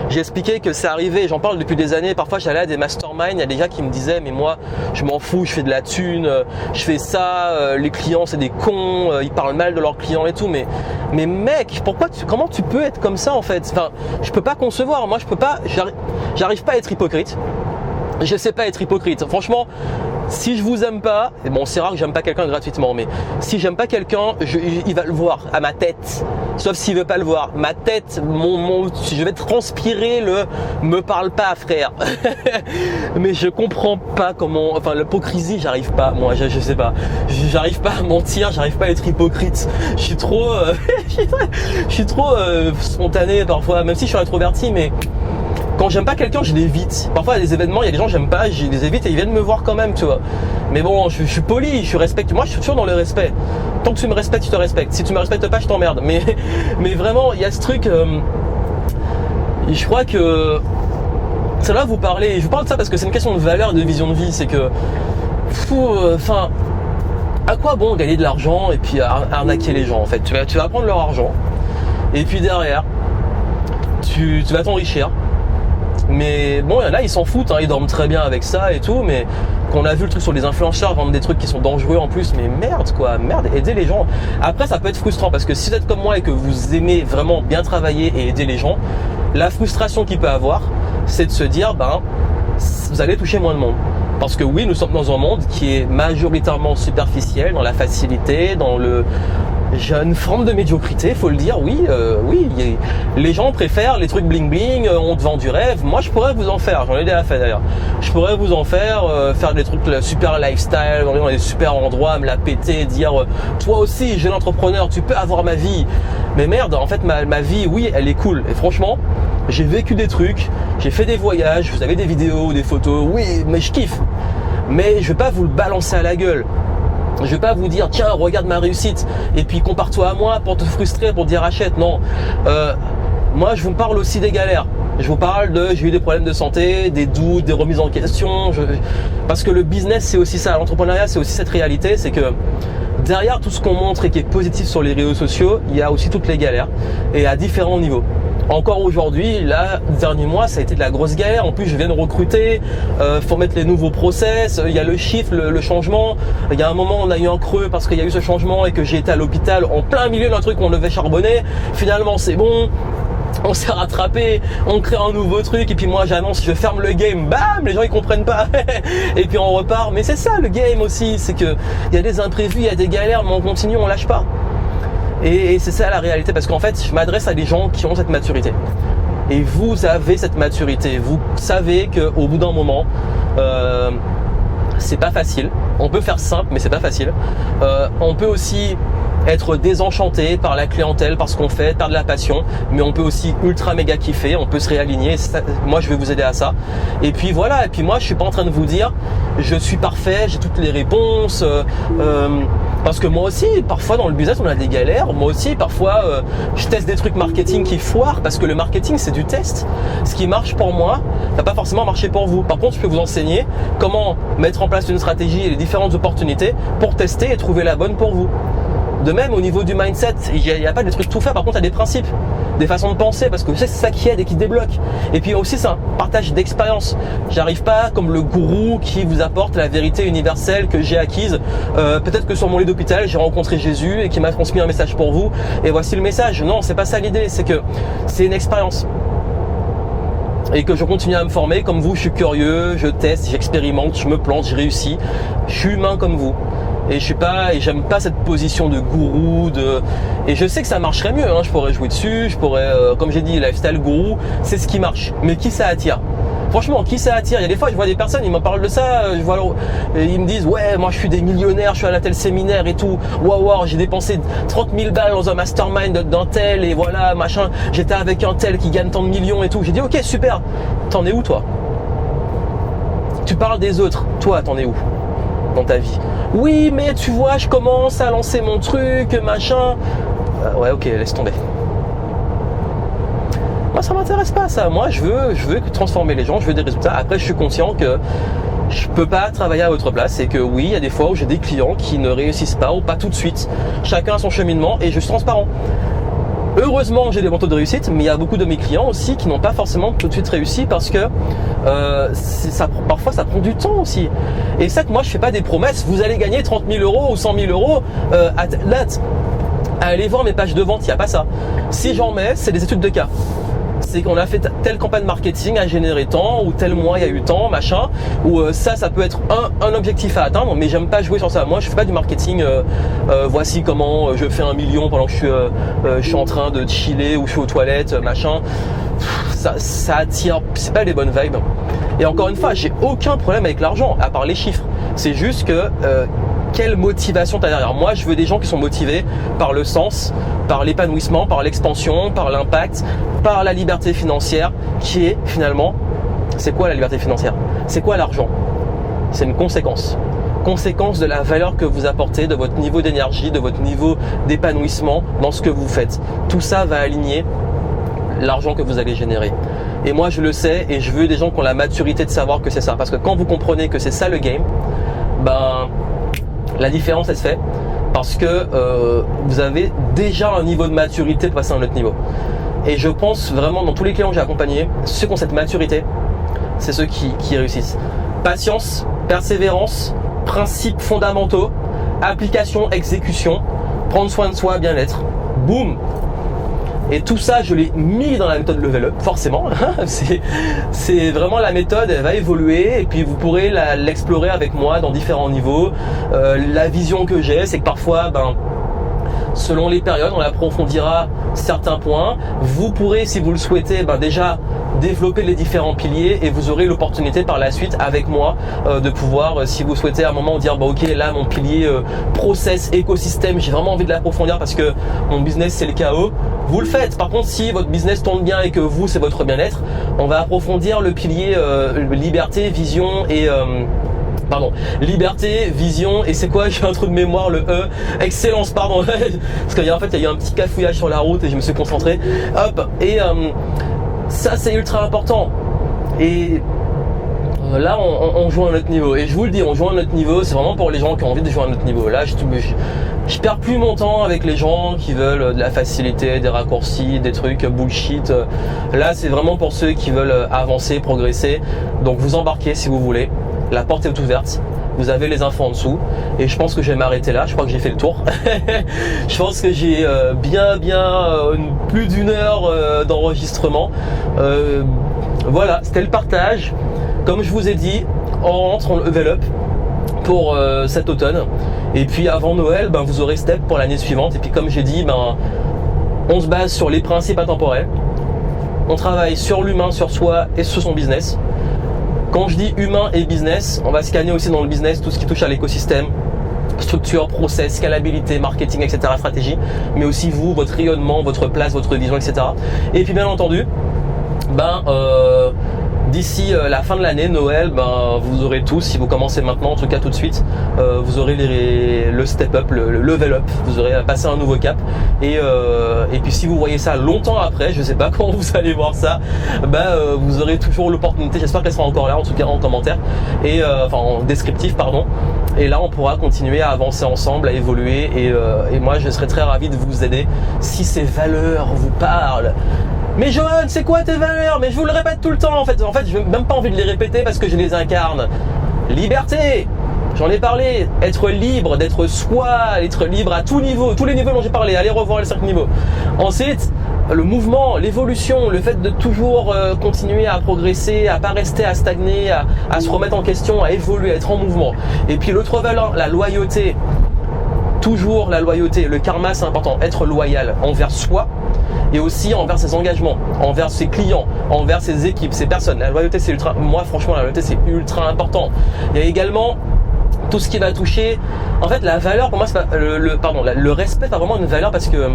J'ai expliqué que c'est arrivé, j'en parle depuis des années, parfois j'allais à des masterminds, il y a des gars qui me disaient mais moi je m'en fous, je fais de la thune, je fais ça, les clients c'est des cons, ils parlent mal de leurs clients et tout, mais mec, comment tu peux être comme ça en fait? Enfin, je peux pas concevoir, moi j'arrive pas à être hypocrite. Je sais pas être hypocrite. Franchement, si je vous aime pas, et bon c'est rare que j'aime pas quelqu'un gratuitement, mais si j'aime pas quelqu'un, il va le voir à ma tête. Sauf s'il veut pas le voir. Ma tête, je vais transpirer me parle pas frère. Mais je comprends pas comment, enfin l'hypocrisie, j'arrive pas. Moi, je sais pas. J'arrive pas à mentir, j'arrive pas à être hypocrite. Je suis trop, je suis trop spontané parfois, même si je suis introverti, mais quand j'aime pas quelqu'un, je l'évite. Parfois, à des événements, il y a des gens que j'aime pas, je les évite et ils viennent me voir quand même, tu vois. Mais bon, je suis poli, je respecte. Moi, je suis toujours dans le respect. Tant que tu me respectes, je te respecte. Si tu me respectes pas, je t'emmerde. Mais vraiment, il y a ce truc. Je crois que ça va vous parler. Je vous parle de ça parce que c'est une question de valeur et de vision de vie. C'est que, enfin, à quoi bon gagner de l'argent et puis arnaquer les gens en fait. Tu vas prendre leur argent et puis derrière, tu vas t'enrichir. Mais bon, il y en a, ils s'en foutent, hein, ils dorment très bien avec ça et tout, mais Quand on a vu le truc sur les influenceurs vendre des trucs qui sont dangereux en plus, mais merde quoi, merde, aidez les gens. Après ça peut être frustrant parce que si vous êtes comme moi et que vous aimez vraiment bien travailler et aider les gens, la frustration qu'il peut avoir, c'est de se dire vous allez toucher moins de monde. Parce que oui, nous sommes dans un monde qui est majoritairement superficiel, dans la facilité, dans j'ai une forme de médiocrité, faut le dire, oui, les gens préfèrent les trucs bling bling, on te vend du rêve. Moi, je pourrais vous en faire, j'en ai déjà fait d'ailleurs. Je pourrais vous en faire des trucs super lifestyle, dans des super endroits, me la péter, dire toi aussi, jeune entrepreneur, tu peux avoir ma vie. Mais merde, en fait, ma vie, oui, elle est cool. Et franchement, j'ai vécu des trucs, j'ai fait des voyages, vous avez des vidéos, des photos, oui, mais je kiffe. Mais je vais pas vous le balancer à la gueule. Je vais pas vous dire tiens regarde ma réussite et puis compare-toi à moi pour te frustrer, pour te dire achète. Non, moi je vous parle aussi des galères. Je vous parle j'ai eu des problèmes de santé, des doutes, des remises en question. Parce que le business c'est aussi ça, l'entrepreneuriat c'est aussi cette réalité, c'est que derrière tout ce qu'on montre et qui est positif sur les réseaux sociaux, il y a aussi toutes les galères et à différents niveaux. Encore aujourd'hui, là, dernier mois, ça a été de la grosse galère. En plus, je viens de recruter, faut mettre les nouveaux process, il y a le shift, le changement. Il y a un moment, on a eu un creux parce qu'il y a eu ce changement et que j'ai été à l'hôpital en plein milieu d'un truc qu'on devait charbonner. Finalement, c'est bon. On s'est rattrapé, on crée un nouveau truc et puis moi j'annonce, je ferme le game, bam, les gens ils comprennent pas et puis on repart. Mais c'est ça le game aussi, c'est que il y a des imprévus, il y a des galères, mais on continue, on lâche pas. Et c'est ça la réalité, parce qu'en fait je m'adresse à des gens qui ont cette maturité. Et vous avez cette maturité, vous savez qu'au bout d'un moment, c'est pas facile. On peut faire simple, mais c'est pas facile. On peut aussi être désenchanté par la clientèle, par ce qu'on fait, perdre la passion, mais on peut aussi ultra méga kiffer, on peut se réaligner. Moi je vais vous aider à ça. Et puis voilà, et puis moi je suis pas en train de vous dire je suis parfait, j'ai toutes les réponses, parce que moi aussi parfois dans le business on a des galères. Moi aussi parfois je teste des trucs marketing qui foirent, parce que le marketing c'est du test. Ce qui marche pour moi va pas forcément marcher pour vous. Par contre je peux vous enseigner comment mettre en place une stratégie et les différentes opportunités pour tester et trouver la bonne pour vous. De même au niveau du mindset, il n'y a pas des trucs tout faits, par contre il y a des principes, des façons de penser, parce que c'est ça qui aide et qui débloque. Et puis aussi c'est un partage d'expérience. J'arrive pas comme le gourou qui vous apporte la vérité universelle que j'ai acquise. Peut-être que sur mon lit d'hôpital j'ai rencontré Jésus et qui m'a transmis un message pour vous et voici le message. Non, c'est pas ça l'idée, c'est que c'est une expérience. Et que je continue à me former comme vous, je suis curieux, je teste, j'expérimente, je me plante, je réussis. Je suis humain comme vous. Et j'aime pas cette position de gourou, et je sais que ça marcherait mieux, hein. Je pourrais jouer dessus, je pourrais, comme j'ai dit, lifestyle gourou, c'est ce qui marche. Mais qui ça attire? Franchement, qui ça attire? Il y a des fois, je vois des personnes, ils me parlent de ça, ils me disent, ouais, moi je suis des millionnaires, je suis à tel séminaire et tout, waouh, j'ai dépensé 30 000 balles dans un mastermind d'un tel, et voilà, machin, j'étais avec un tel qui gagne tant de millions et tout. J'ai dit, ok, super, t'en es où toi? Tu parles des autres, toi, t'en es où dans ta vie? Oui, mais tu vois, je commence à lancer mon truc, machin. Ouais, ok, laisse tomber. Moi, ça m'intéresse pas ça. Moi, je veux transformer les gens, je veux des résultats. Après, je suis conscient que je peux pas travailler à votre place et que oui, il y a des fois où j'ai des clients qui ne réussissent pas ou pas tout de suite. Chacun a son cheminement et je suis transparent. Heureusement, j'ai des bons taux de réussite, mais il y a beaucoup de mes clients aussi qui n'ont pas forcément tout de suite réussi parce que parfois ça prend du temps aussi. Et ça, moi je fais pas des promesses, vous allez gagner 30 000 euros ou 100 000 euros allez voir mes pages de vente, il n'y a pas ça. Si j'en mets, c'est des études de cas. C'est qu'on a fait telle campagne marketing à générer tant, ou tel mois il y a eu tant, machin, ou ça peut être un objectif à atteindre, mais j'aime pas jouer sur ça. Moi je fais pas du marketing, voici comment je fais 1 million pendant que je suis en train de chiller ou je suis aux toilettes, machin. Ça attire, c'est pas les bonnes vibes. Et encore une fois, j'ai aucun problème avec l'argent, à part les chiffres. C'est juste que quelle motivation t'as derrière. Moi, je veux des gens qui sont motivés par le sens, par l'épanouissement, par l'expansion, par l'impact, par la liberté financière, qui est finalement, c'est quoi la liberté financière? C'est quoi l'argent? C'est une conséquence de la valeur que vous apportez, de votre niveau d'énergie, de votre niveau d'épanouissement dans ce que vous faites. Tout ça va aligner l'argent que vous allez générer. Et moi, je le sais et je veux des gens qui ont la maturité de savoir que c'est ça. Parce que quand vous comprenez que c'est ça le game, la différence elle se fait parce que vous avez déjà un niveau de maturité pour passer à un autre niveau. Et je pense vraiment dans tous les clients que j'ai accompagnés, ceux qui ont cette maturité, c'est ceux qui réussissent. Patience, persévérance, principes fondamentaux, application, exécution, prendre soin de soi, bien-être. Boum. Et tout ça, je l'ai mis dans la méthode Level Up, forcément. C'est vraiment la méthode, elle va évoluer et puis vous pourrez l'explorer avec moi dans différents niveaux. La vision que j'ai, c'est que parfois, selon les périodes, on approfondira certains points. Vous pourrez, si vous le souhaitez, déjà développer les différents piliers et vous aurez l'opportunité par la suite avec moi de pouvoir, si vous souhaitez à un moment dire ok, là mon pilier process, écosystème, j'ai vraiment envie de l'approfondir parce que mon business c'est le chaos, vous le faites. Par contre, si votre business tourne bien et que vous c'est votre bien-être, on va approfondir le pilier liberté, vision et liberté, vision et c'est quoi, j'ai un trou de mémoire, le E, excellence, pardon, parce qu'il y a eu un petit cafouillage sur la route et je me suis concentré, hop, et ça c'est ultra important. Et là on joue à un autre niveau, et je vous le dis, on joue à un autre niveau, c'est vraiment pour les gens qui ont envie de jouer à un autre niveau. Là je perds plus mon temps avec les gens qui veulent de la facilité, des raccourcis, des trucs bullshit. Là c'est vraiment pour ceux qui veulent avancer, progresser, donc vous embarquez si vous voulez. La porte est ouverte, vous avez les infos en dessous et je pense que je vais m'arrêter là, je crois que j'ai fait le tour. Je pense que j'ai plus d'une heure d'enregistrement. Voilà, c'était le partage. Comme je vous ai dit, on rentre en level up pour cet automne et puis avant Noël, vous aurez Step pour l'année suivante. Et puis comme j'ai dit, on se base sur les principes intemporels, on travaille sur l'humain, sur soi et sur son business. Quand je dis humain et business, on va scanner aussi dans le business tout ce qui touche à l'écosystème, structure, process, scalabilité, marketing, etc., stratégie, mais aussi vous, votre rayonnement, votre place, votre vision, etc. Et puis bien entendu, d'ici la fin de l'année, Noël, vous aurez tous, si vous commencez maintenant, en tout cas tout de suite, vous aurez le step up, le level up, vous aurez passé un nouveau cap. Et puis si vous voyez ça longtemps après, je sais pas quand vous allez voir ça, vous aurez toujours l'opportunité, j'espère qu'elle sera encore là, en tout cas en commentaire, et en descriptif, pardon. Et là on pourra continuer à avancer ensemble, à évoluer, et moi je serai très ravi de vous aider si ces valeurs vous parlent. Mais Johan, c'est quoi tes valeurs? Mais je vous le répète tout le temps en fait, je n'ai même pas envie de les répéter parce que je les incarne. Liberté, j'en ai parlé, être libre, d'être soi, être libre à tout niveau, tous les niveaux dont j'ai parlé, allez revoir les 5 niveaux. Ensuite, le mouvement, l'évolution, le fait de toujours continuer à progresser, à pas rester à stagner, à se remettre en question, à évoluer, à être en mouvement. Et puis l'autre valeur, la loyauté. Toujours la loyauté, le karma c'est important, être loyal envers soi et aussi envers ses engagements, envers ses clients, envers ses équipes, ses personnes. La loyauté c'est moi franchement la loyauté c'est ultra important. Il y a également tout ce qui va toucher, en fait la valeur pour moi c'est pas, le respect pas vraiment une valeur parce que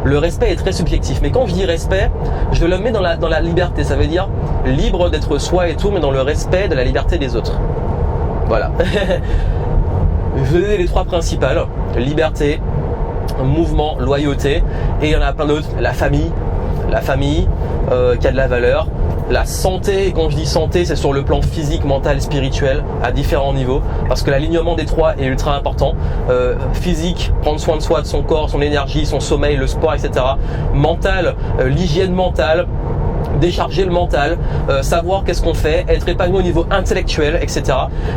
le respect est très subjectif. Mais quand je dis respect, je le mets dans la liberté, ça veut dire libre d'être soi et tout, mais dans le respect de la liberté des autres. Voilà. Je vais vous donner les 3 principales, liberté, mouvement, loyauté, et il y en a plein d'autres, la famille qui a de la valeur, la santé, et quand je dis santé, c'est sur le plan physique, mental, spirituel, à différents niveaux, parce que l'alignement des 3 est ultra important. Physique, prendre soin de soi, de son corps, son énergie, son sommeil, le sport, etc. Mental, l'hygiène mentale, décharger le mental, savoir qu'est-ce qu'on fait, être épanoui au niveau intellectuel, etc.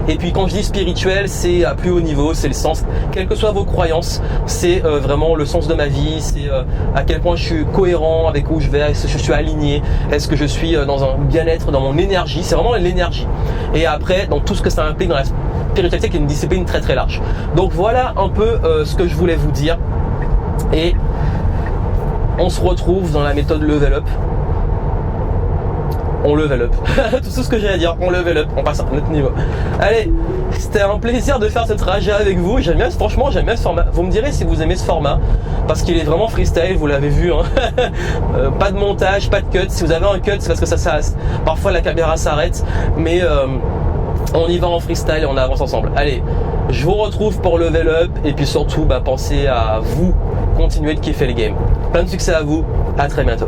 Et puis quand je dis spirituel, c'est à plus haut niveau, c'est le sens, quelles que soient vos croyances, c'est vraiment le sens de ma vie, c'est à quel point je suis cohérent avec où je vais, est-ce que je suis aligné, est-ce que je suis dans un bien-être, dans mon énergie, c'est vraiment l'énergie. Et après, dans tout ce que ça implique dans la spiritualité, qui est une discipline très très large. Donc voilà un peu ce que je voulais vous dire. Et on se retrouve dans la méthode Level Up. On level up. Tout ce que j'ai à dire, on level up, on passe à un autre niveau. Allez, c'était un plaisir de faire ce trajet avec vous. Franchement, j'aime bien ce format. Vous me direz si vous aimez ce format, parce qu'il est vraiment freestyle, vous l'avez vu. Pas de montage, pas de cut. Si vous avez un cut, c'est parce que parfois la caméra s'arrête. Mais on y va en freestyle et on avance ensemble. Allez, je vous retrouve pour level up. Et puis surtout, pensez à vous continuer de kiffer le game. Plein de succès à vous. À très bientôt.